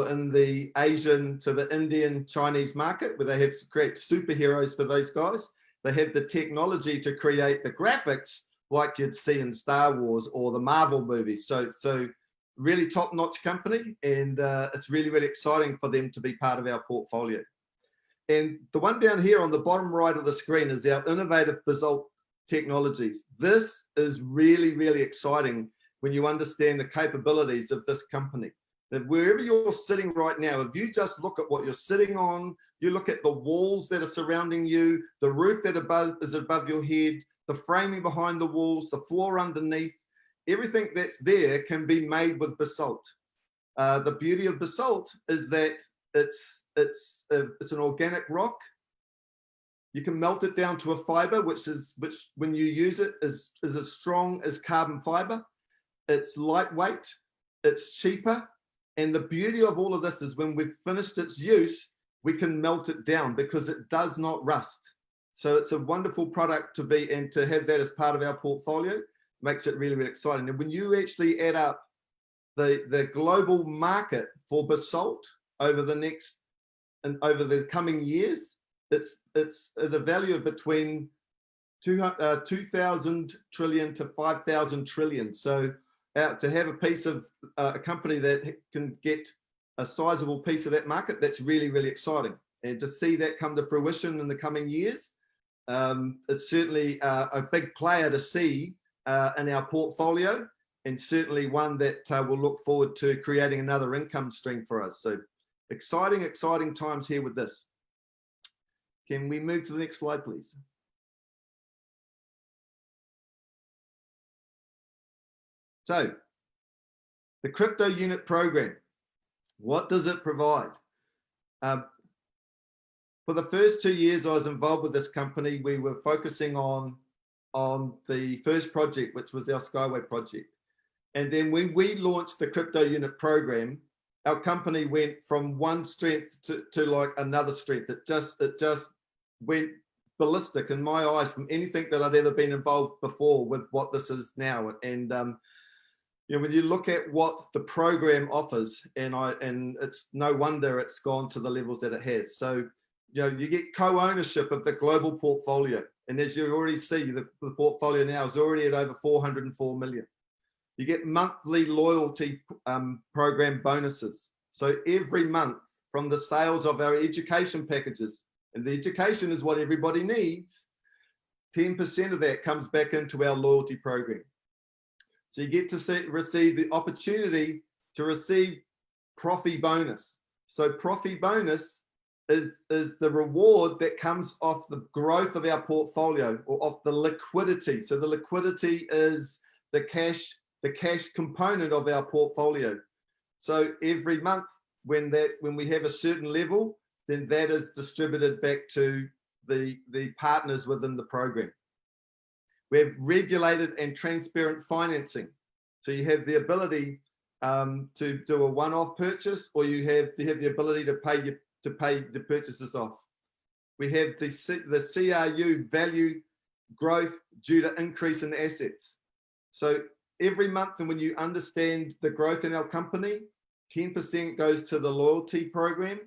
in the Asian to the Indian Chinese market, where they have to create superheroes for those guys. They have the technology to create the graphics like you'd see in Star Wars or the Marvel movies. So really top-notch company, and it's really, really exciting for them to be part of our portfolio. And the one down here on the bottom right of the screen is our innovative basalt technologies. This is really, really exciting when you understand the capabilities of this company. That wherever you're sitting right now, if you just look at what you're sitting on, you look at the walls that are surrounding you, the roof that is above your head, the framing behind the walls, the floor underneath, everything that's there can be made with basalt. The beauty of basalt is that it's an organic rock. You can melt it down to a fiber, which when you use it is as strong as carbon fiber. It's lightweight, it's cheaper. And the beauty of all of this is when we've finished its use, we can melt it down because it does not rust. So it's a wonderful product to be, and to have that as part of our portfolio makes it really, really exciting. And when you actually add up the global market for basalt over the coming years, it's at a value of between 2,000 trillion to 5,000 trillion. So to have a piece of a company that can get a sizable piece of that market, that's really, really exciting. And to see that come to fruition in the coming years, it's certainly a big player to see in our portfolio, and certainly one that we'll look forward to creating another income stream for us. So exciting, exciting times here with this. Can we move to the next slide, please? So the crypto unit program, what does it provide? For the first 2 years I was involved with this company, we were focusing on the first project, which was our Skyway project. And then when we launched the crypto unit program, our company went from one strength to like another strength. It just went ballistic in my eyes from anything that I'd ever been involved before with what this is now. And you know, when you look at what the program offers, and it's no wonder it's gone to the levels that it has. So, you know, you get co-ownership of the global portfolio. And as you already see, the portfolio now is already at over 404 million. You get monthly loyalty program bonuses. So every month from the sales of our education packages, and the education is what everybody needs, 10% of that comes back into our loyalty program. So you get to receive the opportunity to receive Profi bonus. So Profi bonus is the reward that comes off the growth of our portfolio, or off the liquidity. So the liquidity is the cash component of our portfolio. So every month when we have a certain level, then that is distributed back to the partners within the program. We have regulated and transparent financing. So you have the ability to do a one-off purchase, or you have the ability to pay the purchases off. We have the CRU value growth due to increase in assets. So every month, and when you understand the growth in our company, 10% goes to the loyalty program,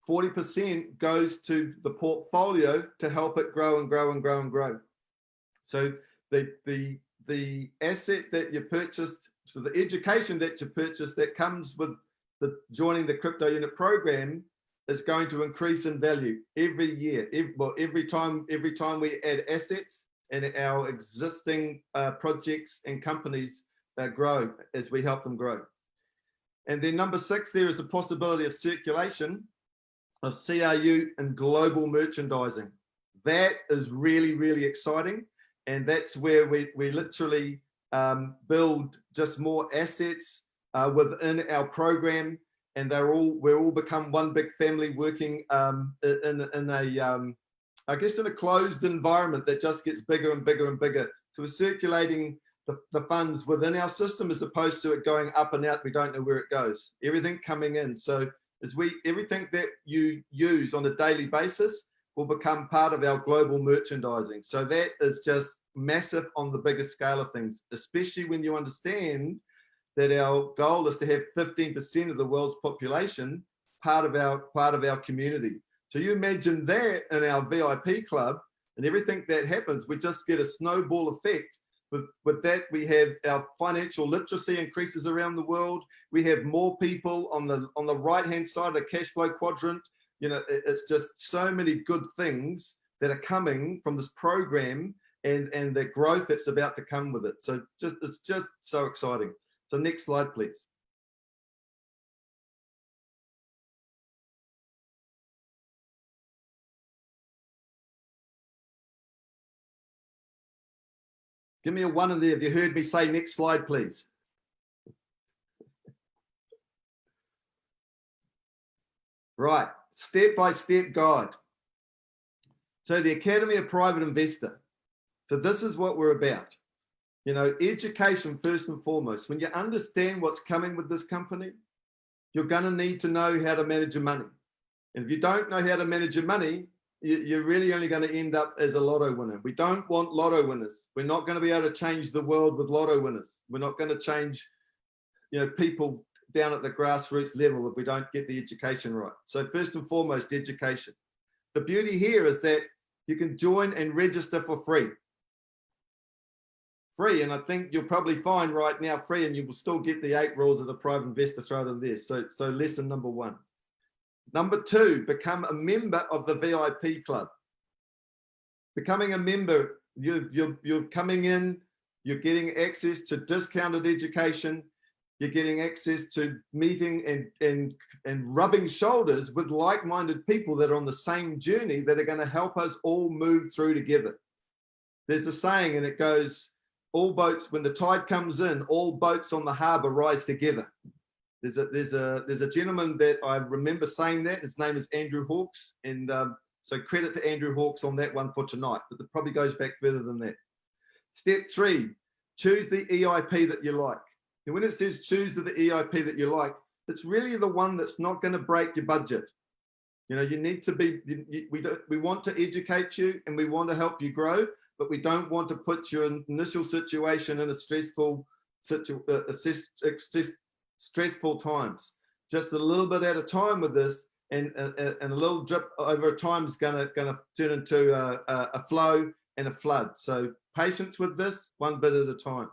40% goes to the portfolio to help it grow and grow and grow and grow. So the asset that you purchased, so the education that you purchased that comes with the joining the crypto unit program is going to increase in value every year. Every time we add assets, and our existing projects and companies grow as we help them grow. And then number 6, there is the possibility of circulation of CRU and global merchandising. That is really, really exciting. And that's where we literally build just more assets within our program. And we're all become one big family working in a, I guess, in a closed environment that just gets bigger and bigger and bigger. So we're circulating the funds within our system as opposed to it going up and out. We don't know where it goes. Everything coming in. So everything that you use on a daily basis will become part of our global merchandising. So that is just massive on the biggest scale of things, especially when you understand that our goal is to have 15% of the world's population part of our community. So you imagine that in our VIP club and everything that happens, we just get a snowball effect. With that, we have our financial literacy increases around the world. We have more people on the right-hand side of the cash flow quadrant. You know, it's just so many good things that are coming from this program and the growth that's about to come with it. So it's just so exciting. So next slide, please. Give me a 1 in there if you heard me say next slide, please. Right, step-by-step guide. So the Academy of Private Investor. So this is what we're about. You know, education first and foremost. When you understand what's coming with this company, you're going to need to know how to manage your money. And if you don't know how to manage your money, you're really only going to end up as a lotto winner. We don't want lotto winners. We're not going to be able to change the world with lotto winners. We're not going to change, you know, people down at the grassroots level if we don't get the education right. So first and foremost, education. The beauty here is that you can join and register for free. Free, and I think you'll probably find right now free, and you will still get the 8 rules of the private investor thrown in there. So lesson number 1. Number 2, become a member of the VIP club. Becoming a member, you're coming in, you're getting access to discounted education, you're getting access to meeting and rubbing shoulders with like-minded people that are on the same journey that are going to help us all move through together. There's a saying, and it goes, all boats, when the tide comes in, all boats on the harbor rise together. There's a gentleman that I remember saying that. His name is Andrew Hawkes, and so credit to Andrew Hawkes on that one for tonight, but it probably goes back further than that. Step 3, choose the EIP that you like. And when it says choose the EIP that you like, it's really the one that's not going to break your budget. You know, you need to be, we want to educate you and we want to help you grow, but we don't want to put your initial situation in a stressful times. Just a little bit at a time with this, and a little drip over time is gonna turn into a flow and a flood. So patience with this, one bit at a time.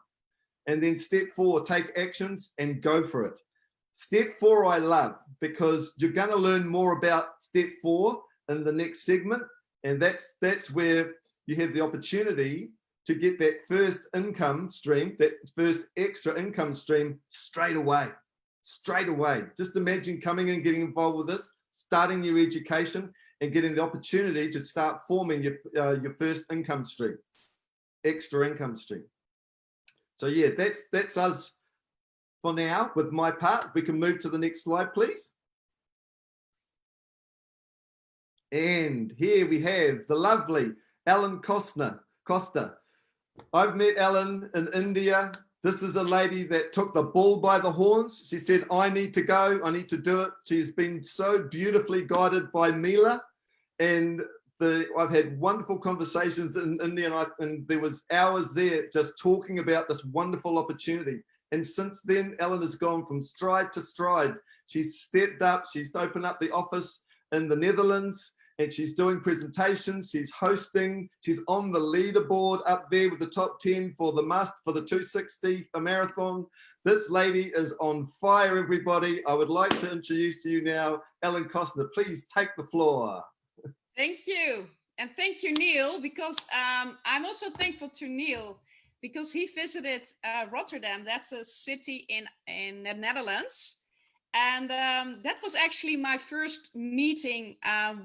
And then step 4, take actions and go for it. Step 4 I love, because you're going to learn more about step 4 in the next segment, and that's where you have the opportunity to get that first income stream, that first extra income stream straight away. Just imagine coming in, getting involved with this, starting your education and getting the opportunity to start forming your first income stream, extra income stream. So yeah, that's us for now with my part. We can move to the next slide, please. And here we have the lovely Ellen Costa. I've met Ellen in India. This is a lady that took the bull by the horns. She said, I need to go, I need to do it. She's been so beautifully guided by Mila. And I've had wonderful conversations in India, and there was hours there just talking about this wonderful opportunity. And since then, Ellen has gone from stride to stride. She's stepped up, she's opened up the office in the Netherlands, and she's doing presentations, she's hosting, she's on the leaderboard up there with the top 10 for the 260 marathon. This lady is on fire, everybody. I would like to introduce to you now, Ellen Costner. Please take the floor. Thank you. And thank you, Neil, because I'm also thankful to Neil because he visited Rotterdam. That's a city in the Netherlands. And that was actually my first meeting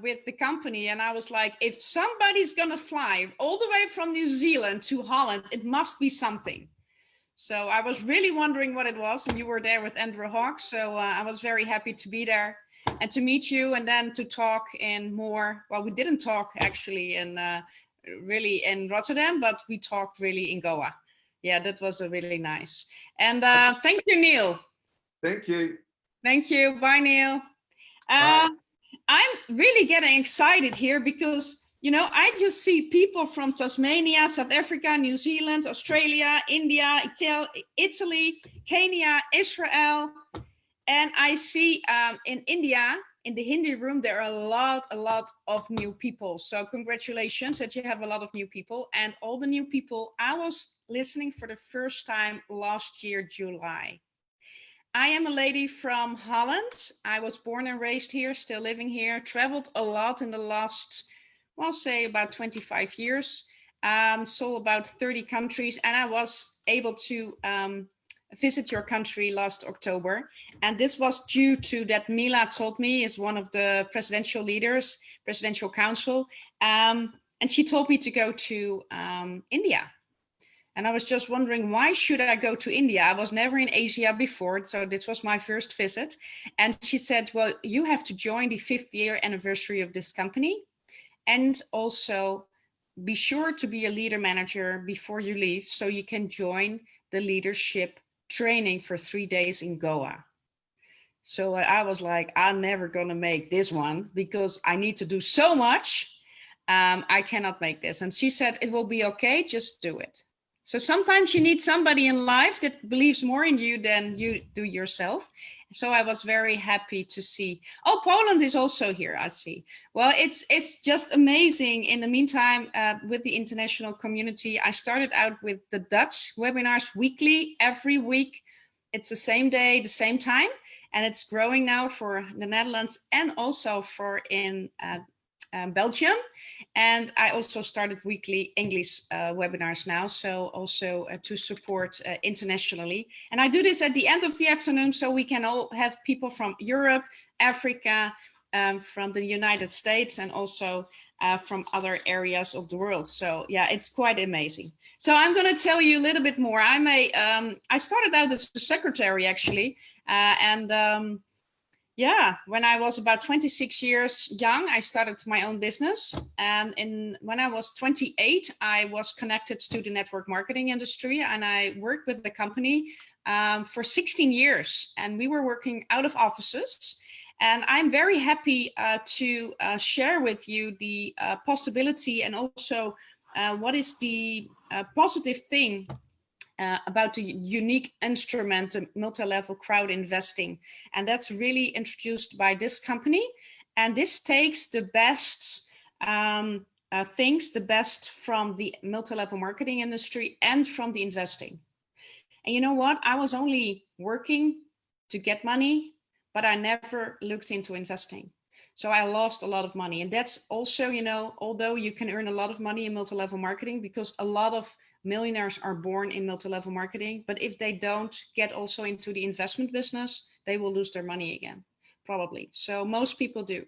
with the company. And I was like, if somebody's going to fly all the way from New Zealand to Holland, it must be something. So I was really wondering what it was. And you were there with Andrew Hawk. So I was very happy to be there and to meet you and then to talk in more. Well, we didn't talk actually really in Rotterdam, but we talked really in Goa. Yeah, that was really nice. And thank you, Neil. Thank you. Thank you. Bye, Neil. I'm really getting excited here because, you know, I just see people from Tasmania, South Africa, New Zealand, Australia, India, Italy, Kenya, Israel. And I see in India, in the Hindi room, there are a lot of new people. So congratulations that you have a lot of new people. And all the new people, I was listening for the first time last year, July. I am a lady from Holland. I was born and raised here, still living here, traveled a lot in the last, well, say about 25 years, saw about 30 countries, and I was able to visit your country last October. And this was due to that Mila told me is one of the presidential leaders, presidential council. And she told me to go to India. And I was just wondering, why should I go to India? I was never in Asia before, so this was my first visit. And she said, well, you have to join the 5th year anniversary of this company. And also be sure to be a leader manager before you leave, so you can join the leadership training for 3 days in Goa. So I was like, I'm never gonna make this one because I need to do so much. I cannot make this. And she said, it will be okay, just do it. So sometimes you need somebody in life that believes more in you than you do yourself. So I was very happy to see. Oh, Poland is also here, I see. Well, it's just amazing. In the meantime, with the international community, I started out with the Dutch webinars weekly, every week. It's the same day, the same time. And it's growing now for the Netherlands and also for in Belgium. And I also started weekly English webinars now, so also to support internationally. And I do this at the end of the afternoon, so we can all have people from Europe, Africa, from the United States, and also from other areas of the world. So yeah, it's quite amazing. So I'm going to tell you a little bit more. I started out as a secretary actually, yeah, when I was about 26 years young, I started my own business. And when I was 28, I was connected to the network marketing industry, and I worked with the company for 16 years. And we were working out of offices. And I'm very happy to share with you the possibility and also what is the positive thing about the unique instrument, multi-level crowd investing. And that's really introduced by this company. And this takes the best things, the best from the multi-level marketing industry and from the investing. And you know what? I was only working to get money, but I never looked into investing. So I lost a lot of money. And that's also, you know, although you can earn a lot of money in multi-level marketing, because a lot of millionaires are born in multi-level marketing, but if they don't get also into the investment business, they will lose their money again, probably. So most people do.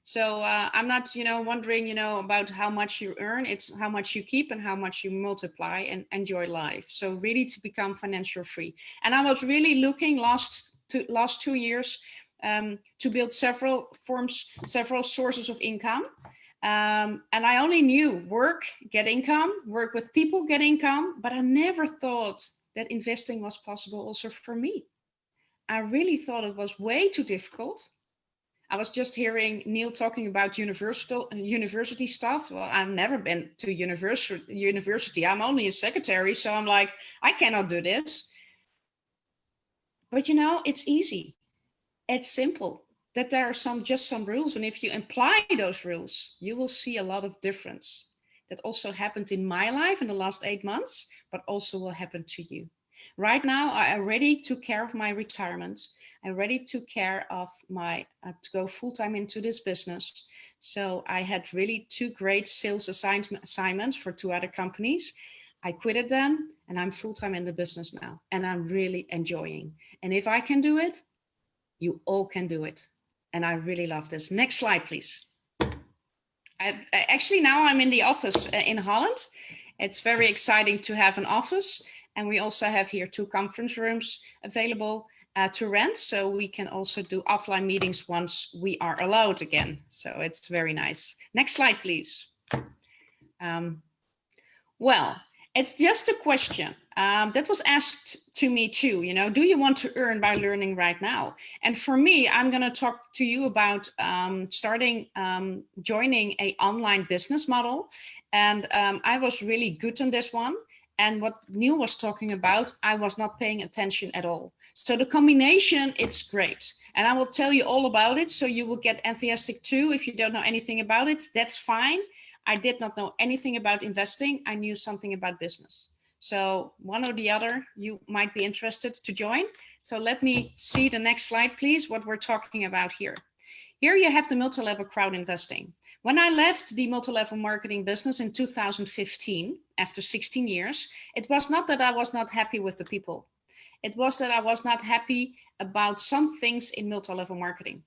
So I'm not, you know, wondering, you know, about how much you earn. It's how much you keep and how much you multiply and enjoy life. So really to become financial free. And I was really looking last 2 years to build several sources of income. And I only knew work, get income, work with people, get income, but I never thought that investing was possible also for me. I really thought it was way too difficult. I was just hearing Neil talking about university stuff. Well, I've never been to university. I'm only a secretary, so I'm like, I cannot do this. But you know, it's easy. It's simple. That there are just some rules, and if you apply those rules, you will see a lot of difference. That also happened in my life in the last 8 months, but also will happen to you. Right now, I already took care of my retirement. I already took care of my to go full-time into this business. So I had really 2 great sales assignments for 2 other companies. I quitted them and I'm full-time in the business now, and I'm really enjoying. And if I can do it, you all can do it. And I really love this. Next slide, please. Actually, now I'm in the office in Holland. It's very exciting to have an office. And we also have here 2 conference rooms available to rent. So we can also do offline meetings once we are allowed again. So it's very nice. Next slide, please. Well, it's just a question that was asked to me too. You know, do you want to earn by learning right now? And for me, I'm going to talk to you about joining an online business model. And I was really good on this one. And what Neil was talking about, I was not paying attention at all. So the combination, it's great. And I will tell you all about it. So you will get enthusiastic too. If you don't know anything about it, that's fine. I did not know anything about investing. I knew something about business. So one or the other, you might be interested to join. So let me see the next slide, please, what we're talking about here. Here you have the multi-level crowd investing. When I left the multi-level marketing business in 2015, after 16 years, it was not that I was not happy with the people. It was that I was not happy about some things in multi-level marketing.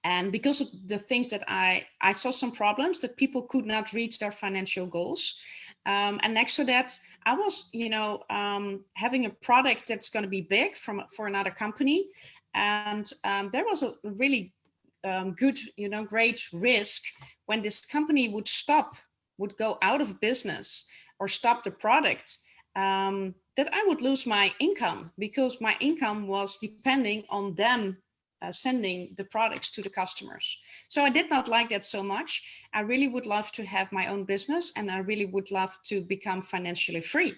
And because of the things that I saw some problems that people could not reach their financial goals. And next to that, I was, having a product that's going to be big for another company. And there was a really good, great risk when this company would go out of business or stop the product, that I would lose my income, because my income was depending on them sending the products to the customers. So I did not like that so much. I really would love to have my own business, and I really would love to become financially free.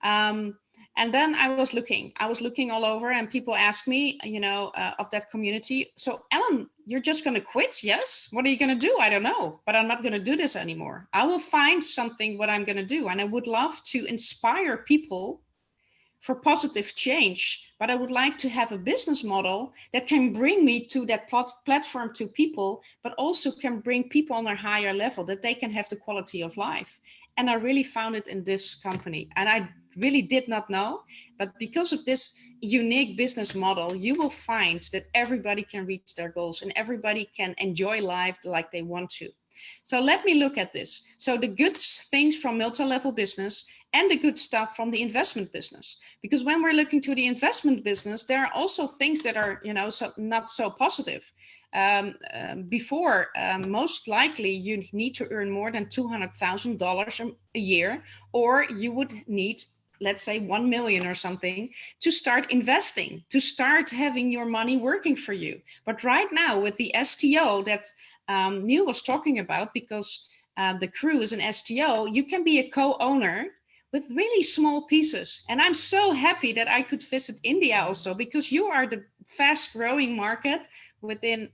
And then I was looking all over, and people asked me, of that community. So Ellen, you're just going to quit? Yes. What are you going to do? I don't know, but I'm not going to do this anymore. I will find something what I'm going to do. And I would love to inspire people for positive change, but I would like to have a business model that can bring me to that platform to people, but also can bring people on a higher level, that they can have the quality of life. And I really found it in this company. And I really did not know, but because of this unique business model, you will find that everybody can reach their goals and everybody can enjoy life like they want to. So let me look at this. So the good things from multi-level business and the good stuff from the investment business. Because when we're looking to the investment business, there are also things that are, not so positive. Most likely you need to earn more than $200,000 a year, or you would need, let's say, 1 million or something to start investing, to start having your money working for you. But right now with the STO that Neil was talking about, because the crew is an STO, you can be a co-owner with really small pieces. And I'm so happy that I could visit India also, because you are the fast growing market within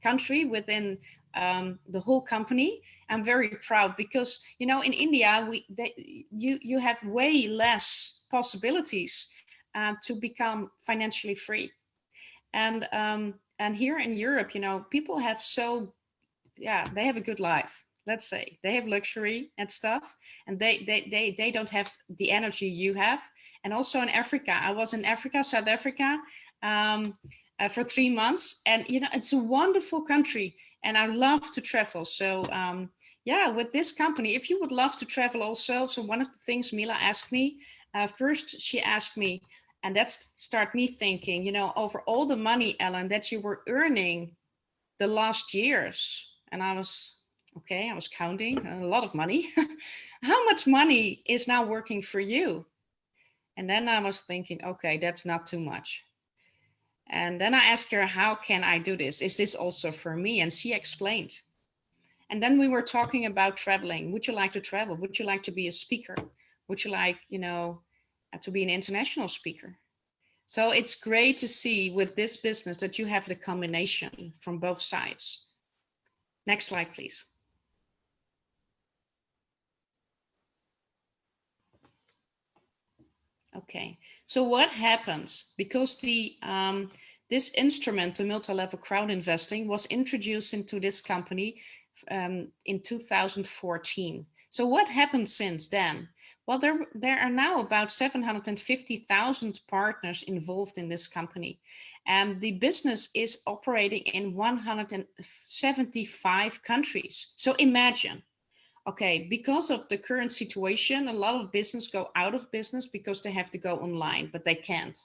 country, within the whole company. I'm very proud because, in India, you have way less possibilities to become financially free. And here in Europe, people have they have a good life. Let's say they have luxury and stuff, and they don't have the energy you have. And also in Africa, I was in Africa, South Africa, for 3 months, and it's a wonderful country, and I love to travel. So with this company, if you would love to travel also, so one of the things Mila asked me, first she asked me, And that's start me thinking, you know, over all the money, Ellen, that you were earning the last years. And I was counting a lot of money. How much money is now working for you? And then I was thinking, okay, that's not too much. And then I asked her, how can I do this? Is this also for me? And she explained. And then we were talking about traveling. Would you like to travel? Would you like to be a speaker? Would you like, you know, to be an international speaker? So it's great to see with this business that you have the combination from both sides. Next slide, please. Okay, so what happens? Because this instrument, the multi-level crowd investing, was introduced into this company in 2014. So what happened since then? Well, there are now about 750,000 partners involved in this company. And the business is operating in 175 countries. So imagine, okay, because of the current situation, a lot of business go out of business because they have to go online, but they can't.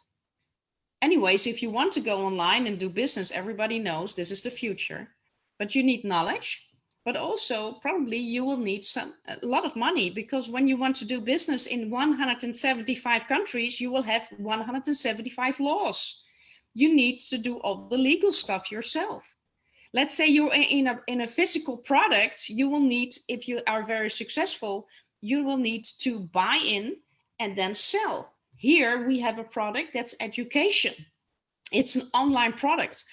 Anyways, if you want to go online and do business, everybody knows this is the future, but you need knowledge. But also probably you will need a lot of money, because when you want to do business in 175 countries, you will have 175 laws. You need to do all the legal stuff yourself. Let's say you're in a physical product, you will need, if you are very successful, you will need to buy in and then sell. Here we have a product that's education. It's an online product.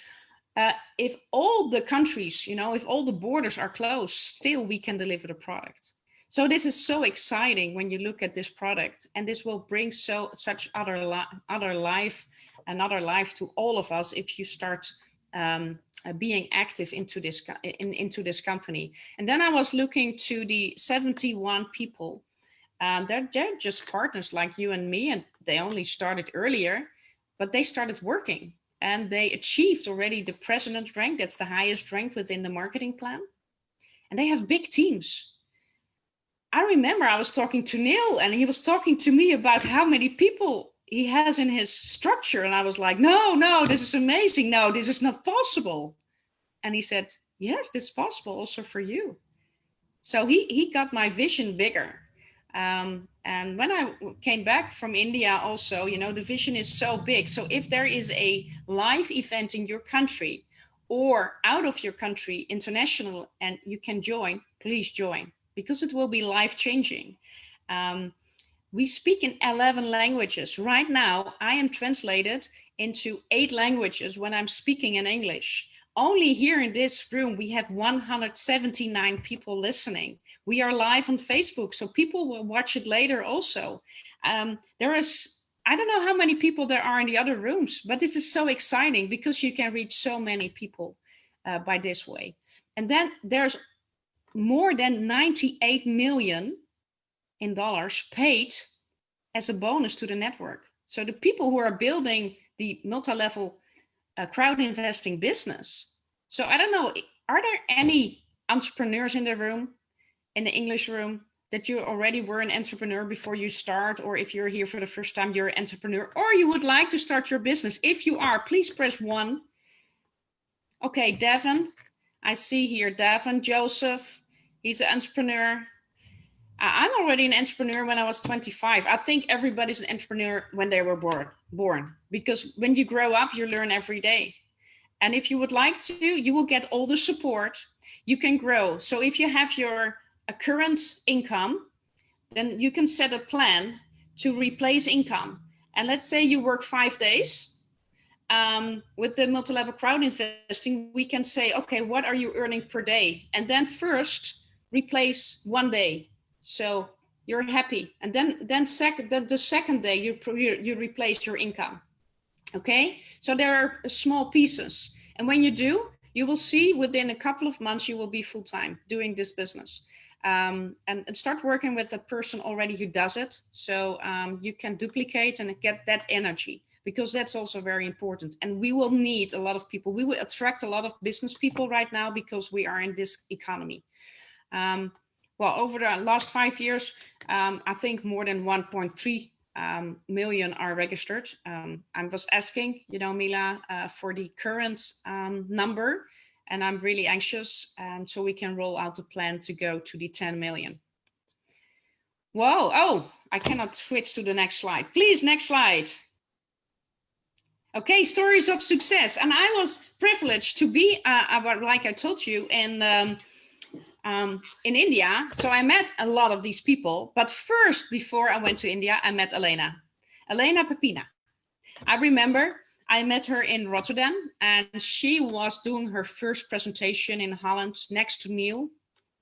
If all the countries, you know, if all the borders are closed, still we can deliver the product. So this is so exciting when you look at this product, and this will bring such other life to all of us if you start being active into this company. And then I was looking to the 71 people. They're just partners like you and me, and they only started earlier, but they started working. And they achieved already the president rank. That's the highest rank within the marketing plan. And they have big teams. I remember I was talking to Neil, and he was talking to me about how many people he has in his structure. And I was like, no, this is amazing. No, this is not possible. And he said, yes, this is possible also for you. So he got my vision bigger. And when I came back from India also, you know, the vision is so big. So if there is a live event in your country or out of your country, international, and you can join, please join, because it will be life-changing. We speak in 11 languages. Right now, I am translated into 8 languages when I'm speaking in English. Only here in this room, we have 179 people listening. We are live on Facebook, so people will watch it later also. There is, I don't know how many people there are in the other rooms, but this is so exciting because you can reach so many people by this way. And then there's more than $98 million in dollars paid as a bonus to the network. So the people who are building the multi-level crowd investing business. So I don't know, are there any entrepreneurs in the room, in the English room, that you already were an entrepreneur before you start, or if you're here for the first time, you're an entrepreneur, or you would like to start your business? If you are, please press 1. Okay, Devin, I see here Devin, Joseph, he's an entrepreneur. I'm already an entrepreneur when I was 25. I think everybody's an entrepreneur when they were born, because when you grow up, you learn every day. And if you would like to, you will get all the support. You can grow. So if you have your current income, then you can set a plan to replace income. And let's say you work 5 days. With the multi-level crowd investing, we can say, okay, what are you earning per day? And then first replace 1 day. So you're happy. And then the second day you replace your income. Okay, so there are small pieces. And when you do, you will see within a couple of months, you will be full-time doing this business. And start working with a person already who does it. So you can duplicate and get that energy, because that's also very important. And we will need a lot of people. We will attract a lot of business people right now because we are in this economy. Well, over the last 5 years, I think more than 1.3 million are registered. I was asking, you know, Mila, for the current number, and I'm really anxious, and so we can roll out the plan to go to the 10 million. Whoa, oh, I cannot switch to the next slide. Please, next slide. Okay, stories of success. And I was privileged to be, like I told you, in India. So I met a lot of these people. But first, before I went to India, I met Elena Pepina. I remember I met her in Rotterdam, and she was doing her first presentation in Holland next to Neil,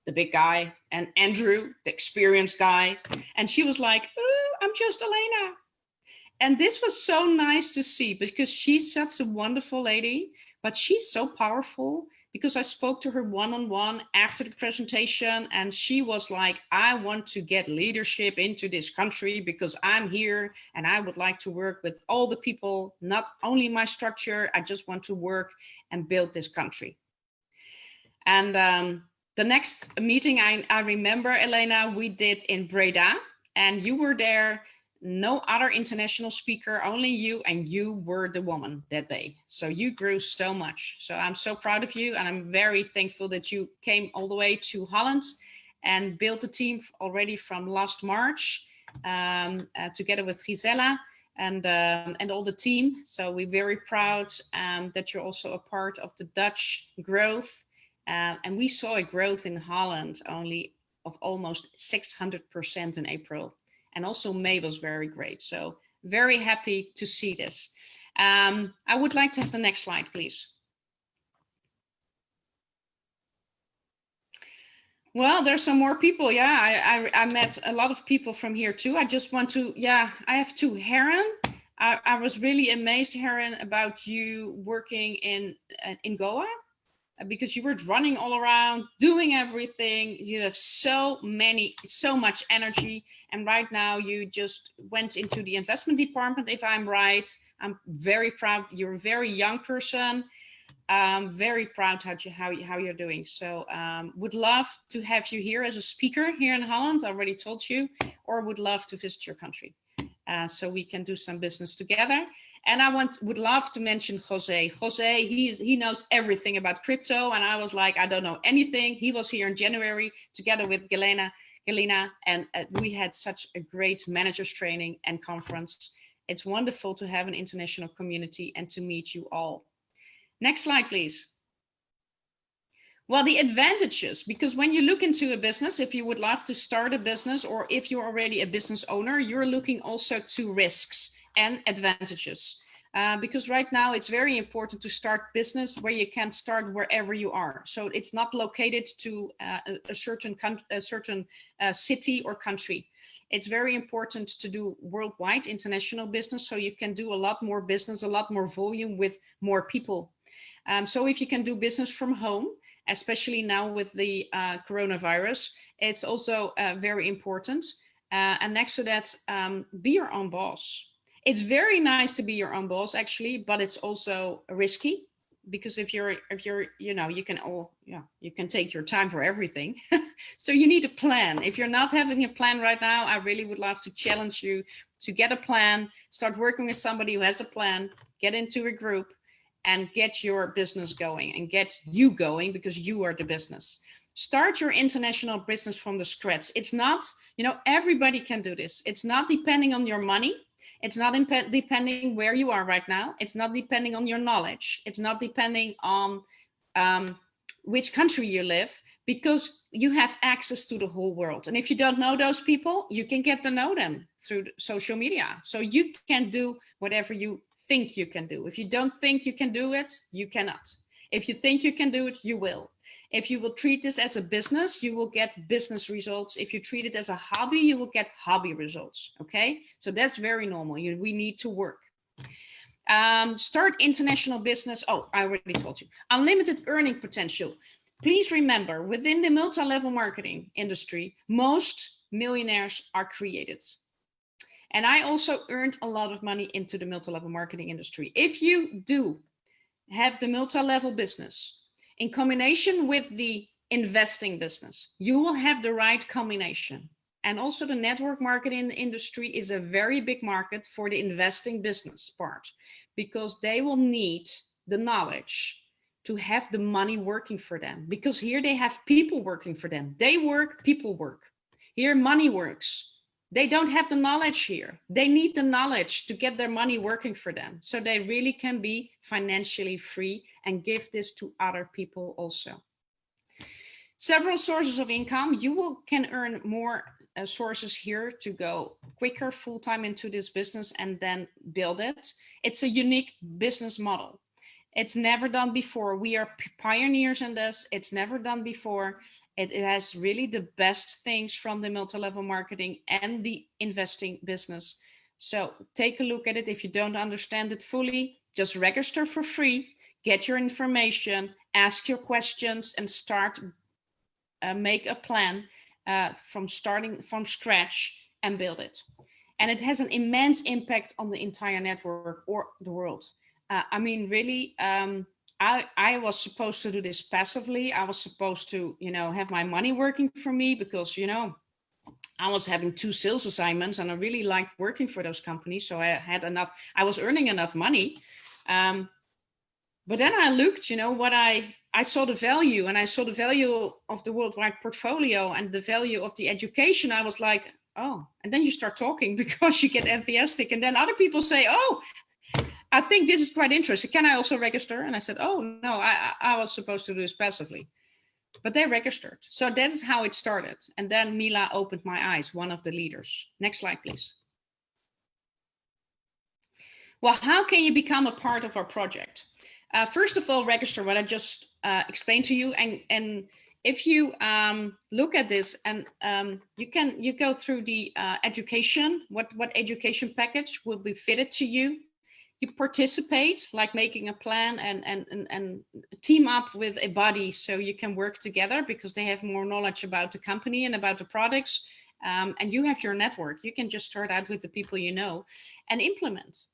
the big guy, and Andrew, the experienced guy. And she was like, "Oh, I'm just Elena." And this was so nice to see, because she's such a wonderful lady, but she's so powerful, because I spoke to her one-on-one after the presentation, and she was like, "I want to get leadership into this country because I'm here and I would like to work with all the people, not only my structure. I just want to work and build this country." And the next meeting I remember, Elena, we did in Breda, and you were there. No other international speaker, only you, and you were the woman that day. So you grew so much. So I'm so proud of you, and I'm very thankful that you came all the way to Holland and built the team already from last March, together with Gisela and all the team. So we're very proud that you're also a part of the Dutch growth. And we saw a growth in Holland only of almost 600% in April. And also May was very great. So very happy to see this. I would like to have the next slide, please. Well, there's some more people. Yeah, I met a lot of people from here too. I just want to, I have two. Heron, I was really amazed, Heron, about you working in Goa, because you were running all around, doing everything. You have so much energy. And right now you just went into the investment department, if I'm right. I'm very proud. You're a very young person. Very proud how you're doing. So would love to have you here as a speaker here in Holland, I already told you, or would love to visit your country. So we can do some business together. And I would love to mention Jose. Jose, he knows everything about crypto. And I was like, I don't know anything. He was here in January together with Galena, and we had such a great managers training and conference. It's wonderful to have an international community and to meet you all. Next slide, please. Well, the advantages, because when you look into a business, if you would love to start a business, or if you're already a business owner, you're looking also to risks and advantages. Because right now it's very important to start business where you can start wherever you are. So it's not located to a certain city or country. It's very important to do worldwide international business, so you can do a lot more business, a lot more volume with more people. So if you can do business from home, especially now with the coronavirus, it's also very important. And next to that, be your own boss. It's very nice to be your own boss, actually, but it's also risky, because if you're, you know, you can take your time for everything. So you need a plan. If you're not having a plan right now, I really would love to challenge you to get a plan, start working with somebody who has a plan, get into a group, and get your business going and get you going, because you are the business. Start your international business from the scratch. It's not, you know, everybody can do this. It's not depending on your money. It's not depending where you are right now. It's not depending on your knowledge. It's not depending on which country you live, because you have access to the whole world. And if you don't know those people, you can get to know them through social media. So you can do whatever you think you can do. If you don't think you can do it, you cannot. If you think you can do it, you will. If you will treat this as a business, you will get business results. If you treat it as a hobby, you will get hobby results. Okay, so that's very normal. We need to work. Start international business. Oh, I already told you. Unlimited earning potential. Please remember, within the multi-level marketing industry, most millionaires are created. And I also earned a lot of money into the multi-level marketing industry. If you do have the multi-level business in combination with the investing business, you will have the right combination. And also the network marketing industry is a very big market for the investing business part, because they will need the knowledge to have the money working for them, because here they have people working for them. They work, people work. Here money works. They don't have the knowledge here. They need the knowledge to get their money working for them. So they really can be financially free and give this to other people also. Several sources of income. You can earn more sources here to go quicker full-time into this business and then build it. It's a unique business model. It's never done before. We are pioneers in this. It's never done before. It has really the best things from the multi-level marketing and the investing business. So take a look at it. If you don't understand it fully, just register for free, get your information, ask your questions, and start make a plan from starting from scratch and build it. And it has an immense impact on the entire network or the world. I mean, really, I was supposed to do this passively. I was supposed to, have my money working for me because, I was having 2 sales assignments and I really liked working for those companies. So I was earning enough money. But then I looked, what I saw the value, and I saw the value of the worldwide portfolio and the value of the education. I was like, oh, and then you start talking because you get enthusiastic. And then other people say, oh, I think this is quite interesting. Can I also register? And I said, oh, no, I was supposed to do this passively. But they registered. So that's how it started. And then Mila opened my eyes, one of the leaders. Next slide, please. Well, how can you become a part of our project? First of all, register what I just explained to you. And if you look at this and you go through the education, what education package will be fitted to you. You participate, like making a plan and team up with a buddy so you can work together because they have more knowledge about the company and about the products. And you have your network. You can just start out with the people you know and implement.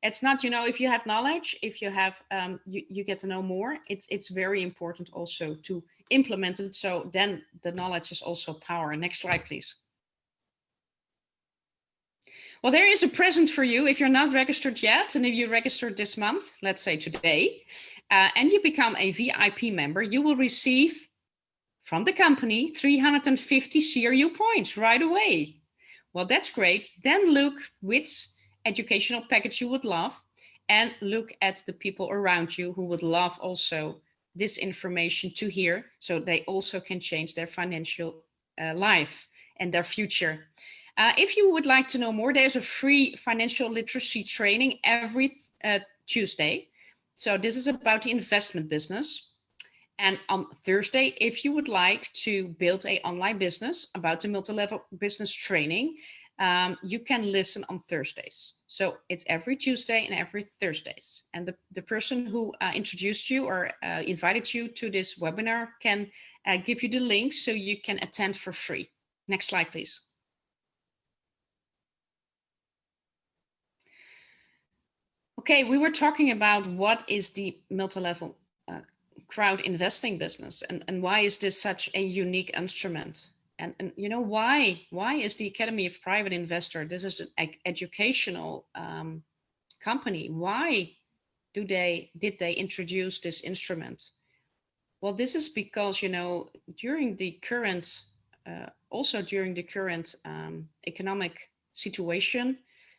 It's not, if you have knowledge, if you have, you get to know more, it's very important also to implement it. So then the knowledge is also power. Next slide, please. Well, there is a present for you if you're not registered yet. And if you registered this month, let's say today, and you become a VIP member, you will receive from the company 350 CRU points right away. Well, that's great. Then look which educational package you would love and look at the people around you who would love also this information to hear so they also can change their financial life and their future. If you would like to know more, there's a free financial literacy training every Tuesday. So this is about the investment business. And on Thursday, if you would like to build an online business about the multi-level business training, you can listen on Thursdays. So it's every Tuesday and every Thursdays. And the person who introduced you or invited you to this webinar can give you the link so you can attend for free. Next slide, please. Okay, we were talking about what is the multi-level crowd investing business and why is this such a unique instrument? And why is the Academy of Private Investor, this is an educational company, why did they introduce this instrument? Well, this is because, during the current, economic situation,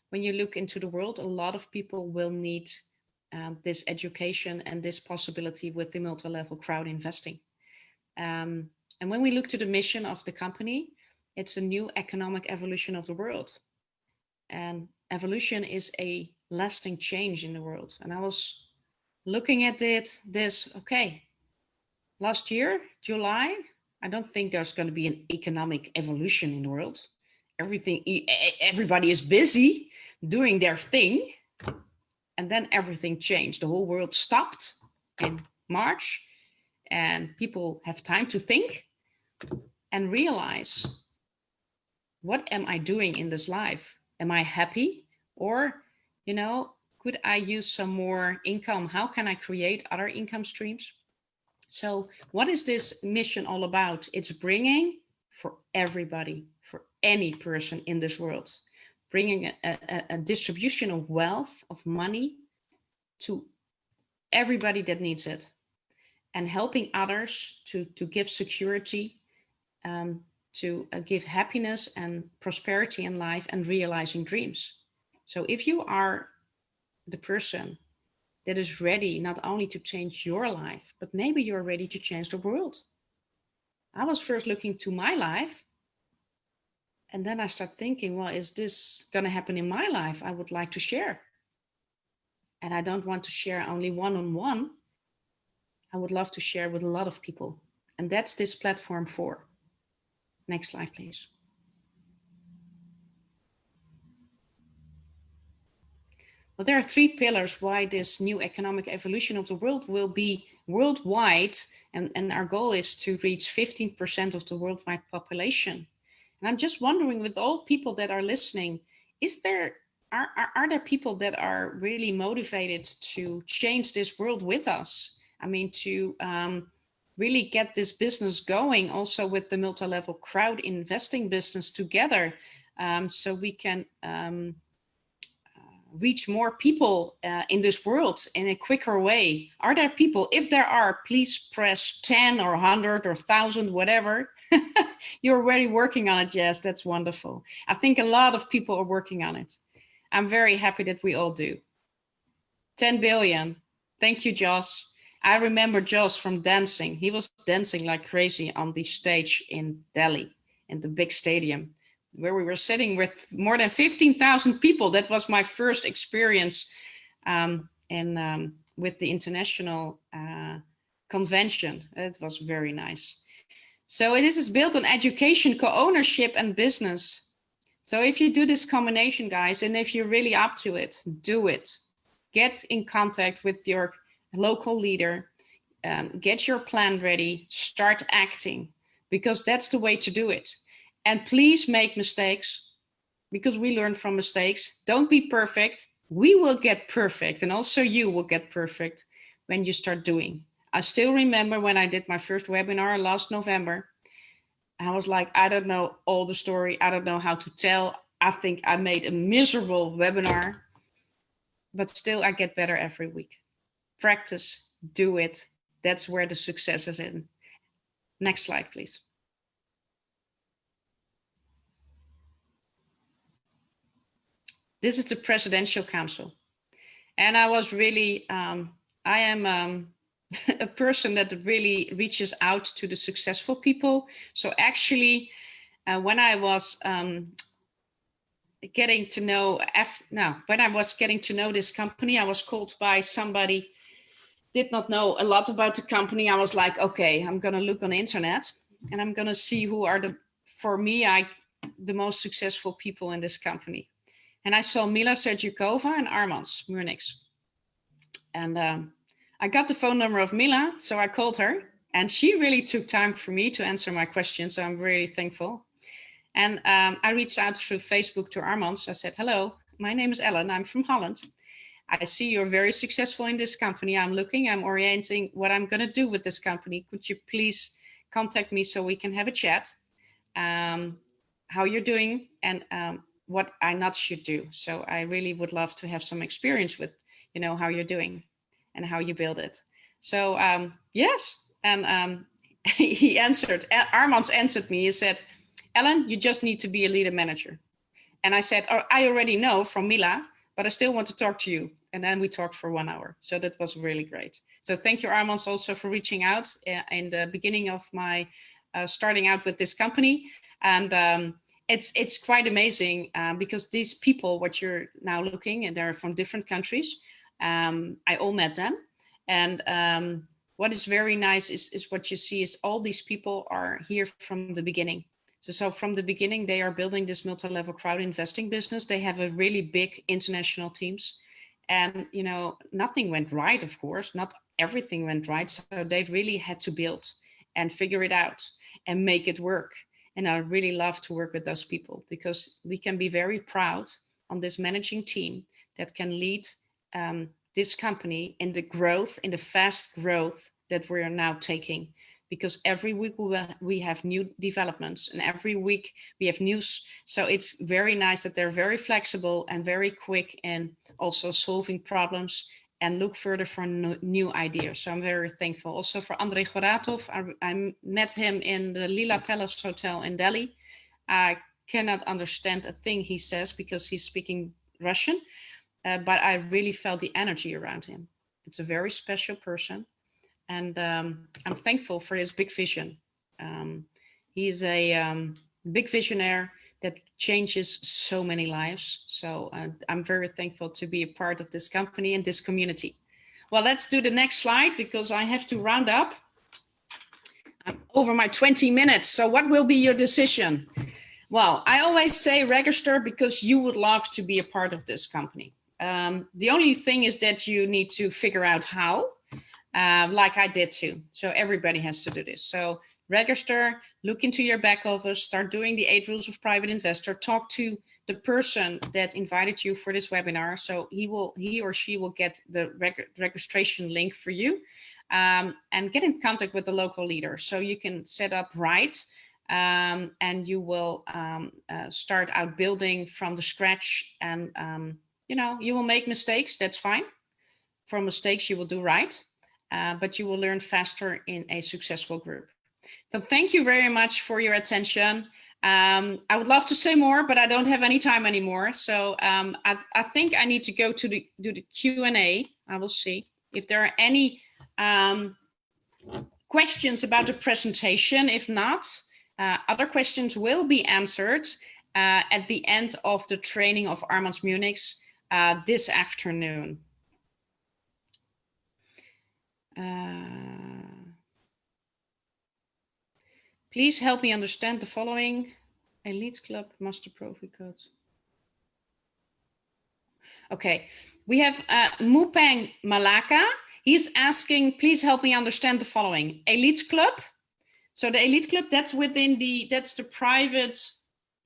when you look into the world, a lot of people will need this education and this possibility with the multi-level crowd investing. And when we look to the mission of the company, it's a new economic evolution of the world. And evolution is a lasting change in the world. And I was looking at okay, last year, July, I don't think there's going to be an economic evolution in the world. Everybody is busy doing their thing. And then everything changed. The whole world stopped in March and people have time to think and realize, what am I doing in this life? Am I happy? Or, could I use some more income? How can I create other income streams? So what is this mission all about? It's bringing for everybody, for any person in this world, bringing a distribution of wealth, of money to everybody that needs it, and helping others to give security, to give happiness and prosperity in life, and realizing dreams. So if you are the person that is ready not only to change your life, but maybe you're ready to change the world. I was first looking to my life, and then I start thinking, well, is this going to happen in my life? I would like to share. And I don't want to share only one-on-one. I would love to share with a lot of people. And that's this platform for. Next slide, please. Well, there are 3 pillars why this new economic evolution of the world will be worldwide. And our goal is to reach 15% of the worldwide population. And I'm just wondering, with all people that are listening, are there people that are really motivated to change this world with us? I mean, to really get this business going, also with the multi-level crowd investing business together, so we can reach more people in this world in a quicker way. Are there people? If there are, please press 10 or 100 or 1,000, whatever. You're already working on it. Yes, that's wonderful. I think a lot of people are working on it. I'm very happy that we all do. 10 billion. Thank you, Josh. I remember Josh from dancing. He was dancing like crazy on the stage in Delhi, in the big stadium, where we were sitting with more than 15,000 people. That was my first experience with the international convention. It was very nice. So this is built on education, co-ownership, and business. So if you do this combination, guys, and if you're really up to it, do it. Get in contact with your local leader, get your plan ready, start acting, because that's the way to do it. And please make mistakes, because we learn from mistakes. Don't be perfect. We will get perfect. And also you will get perfect when you start doing. I still remember when I did my first webinar last November. I was like, I don't know all the story. I don't know how to tell. I think I made a miserable webinar, but still I get better every week. Practice, do it. That's where the success is in. Next slide, please. This is the Presidential Council. And I was really, I am a person that really reaches out to the successful people. So actually, when I was getting to know, when I was getting to know this company, I was called by somebody, did not know a lot about the company. I was like, okay, I'm going to look on the internet and I'm going to see who are the most successful people in this company. And I saw Mila Sergikova and Armand Murnix. And I got the phone number of Mila, so I called her, and she really took time for me to answer my questions. So I'm really thankful. And I reached out through Facebook to Armand. I said, hello, my name is Ellen. I'm from Holland. I see you're very successful in this company. I'm orienting what I'm going to do with this company. Could you please contact me so we can have a chat? How you're doing and what I not should do. So I really would love to have some experience with, how you're doing and how you build it. So yes, and he answered, Armand answered me. He said, Ellen, you just need to be a leader manager. And I said, oh, I already know from Mila, but I still want to talk to you. And then we talked for 1 hour. So that was really great. So thank you, Armand, also for reaching out in the beginning of my starting out with this company. And it's quite amazing because these people, what you're now looking, and they're from different countries. I all met them. And what is very nice is what you see is all these people are here from the beginning. So from the beginning, they are building this multi-level crowd investing business. They have a really big international teams. And, nothing went right, of course. Not everything went right. So they really had to build and figure it out and make it work. And I really love to work with those people because we can be very proud on this managing team that can lead this company in the growth, in the fast growth that we're now taking. because every week we have new developments and every week we have news. So it's very nice that they're very flexible and very quick in also solving problems and look further for new ideas. So I'm very thankful. Also for Andrei Goratov, I met him in the Lila Palace Hotel in Delhi. I cannot understand a thing he says because he's speaking Russian, but I really felt the energy around him. It's a very special person. And I'm thankful for his big vision. He's a big visionary that changes so many lives. So I'm very thankful to be a part of this company and this community. Well, let's do the next slide because I have to round up. I'm over my 20 minutes. So what will be your decision? Well, I always say register because you would love to be a part of this company. The only thing is that you need to figure out how, like I did too. So everybody has to do this. So register, look into your back office, start doing the 8 rules of private investor, talk to the person that invited you for this webinar. So he or she will get the registration link for you, and get in contact with the local leader. So you can set up right, and you will start out building from the scratch. And you know, you will make mistakes, that's fine. For mistakes, you will do right, but you will learn faster in a successful group. So thank you very much for your attention. I would love to say more, but I don't have any time anymore. So I think I need to go to do the Q&A. I will see if there are any questions about the presentation. If not, other questions will be answered at the end of the training of Armand's Munich's this afternoon. Please help me understand the following. Elite Club Master Profi Code. Okay, we have Mupeng Malaka. He's asking, please help me understand the following. Elite Club. So the Elite Club, that's within that's the private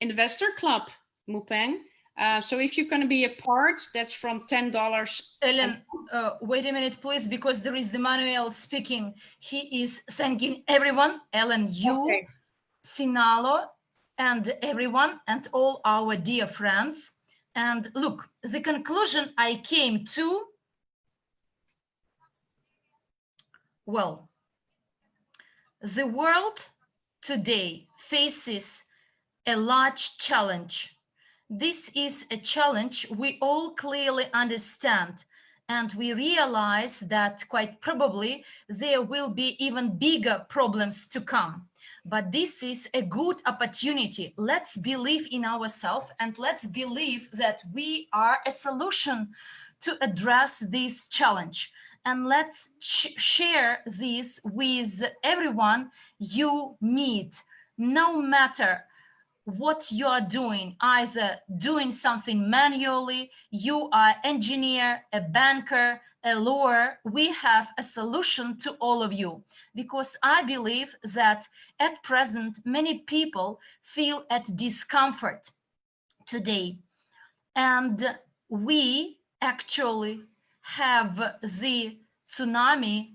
investor club, Mupeng. So if you're going to be a part, that's from $10. Ellen, wait a minute, please, because there is the Manuel speaking. He is thanking everyone, Ellen, you, okay, Sinalo, and everyone, and all our dear friends. And look, the conclusion I came to, well, the world today faces a large challenge. This is a challenge we all clearly understand, and we realize that quite probably there will be even bigger problems to come. But this is a good opportunity. Let's believe in ourselves and let's believe that we are a solution to address this challenge. And let's share this with everyone you meet, no matter what you are doing, either doing something manually, you are engineer, a banker, a lawyer. We have a solution to all of you, because I believe that at present many people feel at discomfort today, and we actually have the tsunami,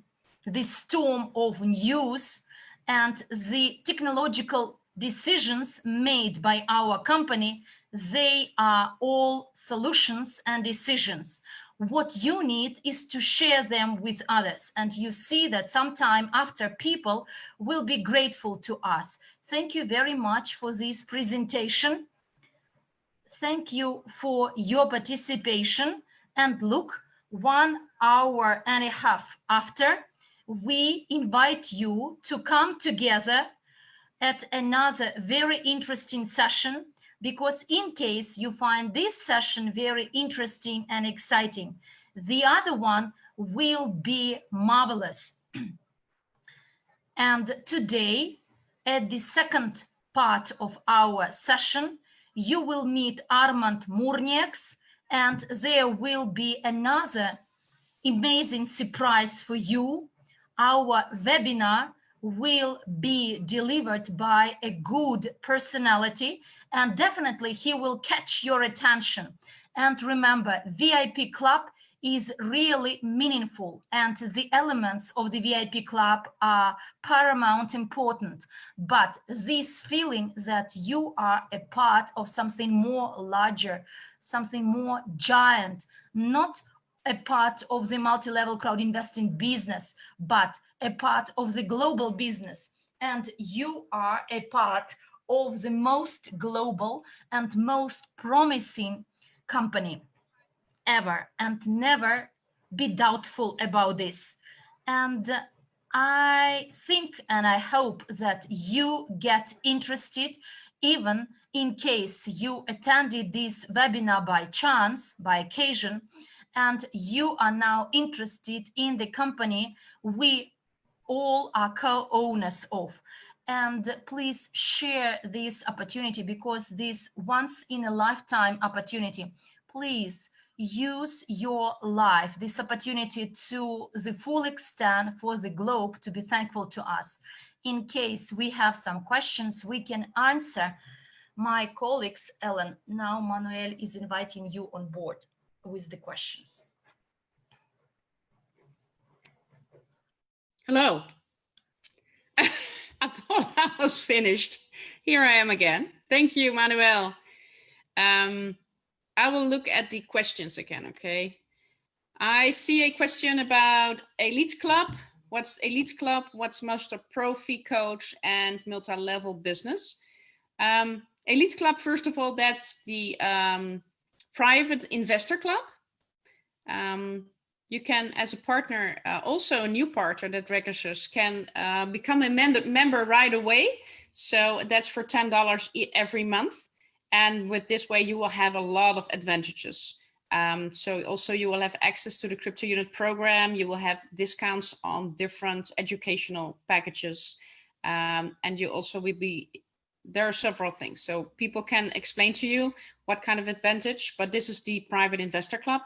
the storm of news, and the technological decisions made by our company. They are all solutions and decisions. What you need is to share them with others, and you see that sometime after people will be grateful to us. Thank you very much for this presentation. Thank you for your participation. And look, 1.5 hours after, we invite you to come together at another very interesting session, because in case you find this session very interesting and exciting, the other one will be marvelous. And today, at the second part of our session, you will meet Armand Munich's, and there will be another amazing surprise for you. Our webinar will be delivered by a good personality, and definitely he will catch your attention. And remember, VIP Club is really meaningful, and the elements of the VIP club are paramount important. But this feeling that you are a part of something more larger, something more giant, not a part of the multi-level crowd investing business, but a part of the global business. And you are a part of the most global and most promising company ever, and never be doubtful about this. And I think and I hope that you get interested, even in case you attended this webinar by chance, by occasion, and you are now interested in the company we all are co-owners of. And please share this opportunity, because this once in a lifetime opportunity. Please use your life, this opportunity, to the full extent for the globe to be thankful to us. In case we have some questions, we can answer. My colleagues, Ellen, now Manuel is inviting you on board with the questions. Hello. I thought I was finished. Here I am again. Thank you, Manuel. I will look at the questions again, okay? I see a question about Elite Club. What's Elite Club? What's Master Profi Coach and multi-level business? Elite Club, first of all, that's the private investor club. You can, as a partner, also a new partner that registers, can become a member right away. So that's for $10 every month. And with this way, you will have a lot of advantages. So also you will have access to the Crypto Unit program. You will have discounts on different educational packages. And you also will be, there are several things. So people can explain to you what kind of advantage, but this is the private investor club.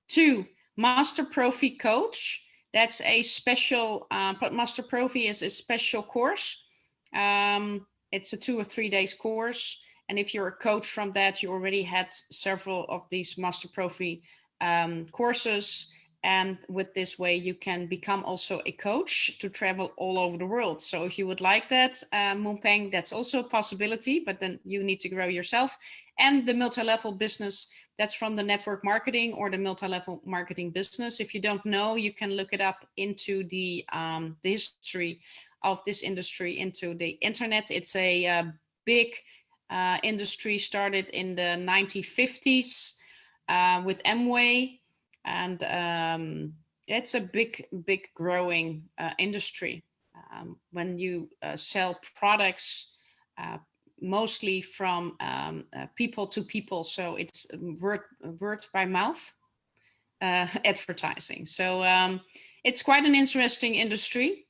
2, Master Profi Coach. That's a special, Master Profi is a special course. It's a 2 or 3 days course. And if you're a coach from that, you already had several of these Master Profi courses. And with this way, you can become also a coach to travel all over the world. So if you would like that, Moonpeng, that's also a possibility, but then you need to grow yourself. And the multi-level business, that's from the network marketing or the multi-level marketing business. If you don't know, you can look it up into the history of this industry into the internet. It's a big industry, started in the 1950s with Amway. And it's a big growing industry when you sell products mostly from people to people. So it's word by mouth advertising. So it's quite an interesting industry.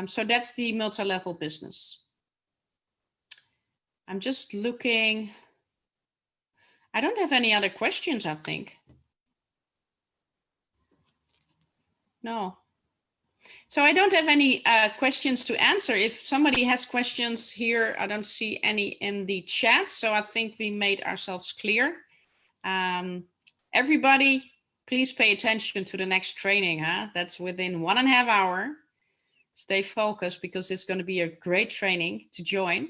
So that's the multi-level business. I'm just looking. I don't have any other questions, I think. No. So I don't have any questions to answer. If somebody has questions here, I don't see any in the chat. So I think we made ourselves clear. Everybody, please pay attention to the next training. Huh? That's within 1.5 hours. Stay focused, because it's going to be a great training to join.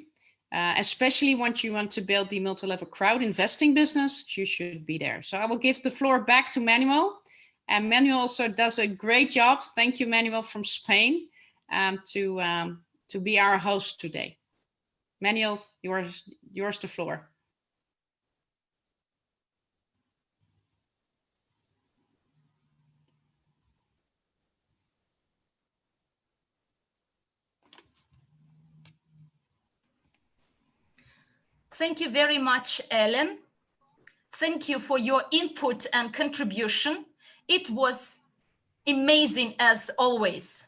Especially once you want to build the multi-level crowd investing business, you should be there. So I will give the floor back to Manuel. And Manuel also does a great job. Thank you, Manuel from Spain, to be our host today. Manuel, yours the floor. Thank you very much, Ellen. Thank you for your input and contribution. It was amazing as always.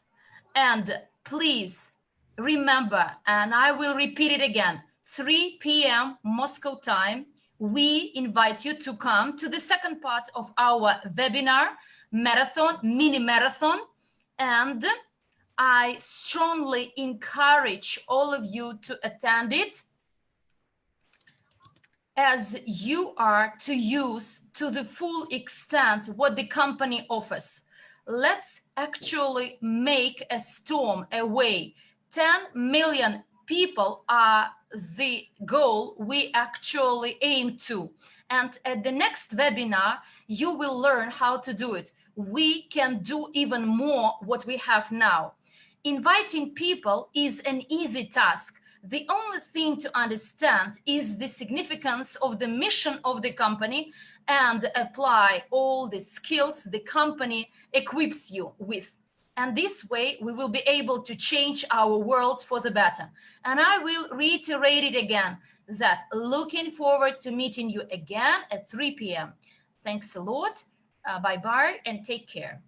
And please remember, and I will repeat it again, 3 p.m. Moscow time, we invite you to come to the second part of our webinar, marathon, mini marathon. And I strongly encourage all of you to attend it. as you are to use to the full extent what the company offers. Let's actually make a storm away. 10 million people are the goal we actually aim to. And at the next webinar, you will learn how to do it. We can do even more what we have now. Inviting people is an easy task. The only thing to understand is the significance of the mission of the company and apply all the skills the company equips you with. And this way we will be able to change our world for the better. And I will reiterate it again, that looking forward to meeting you again at 3 p.m. Thanks a lot. Bye-bye and take care.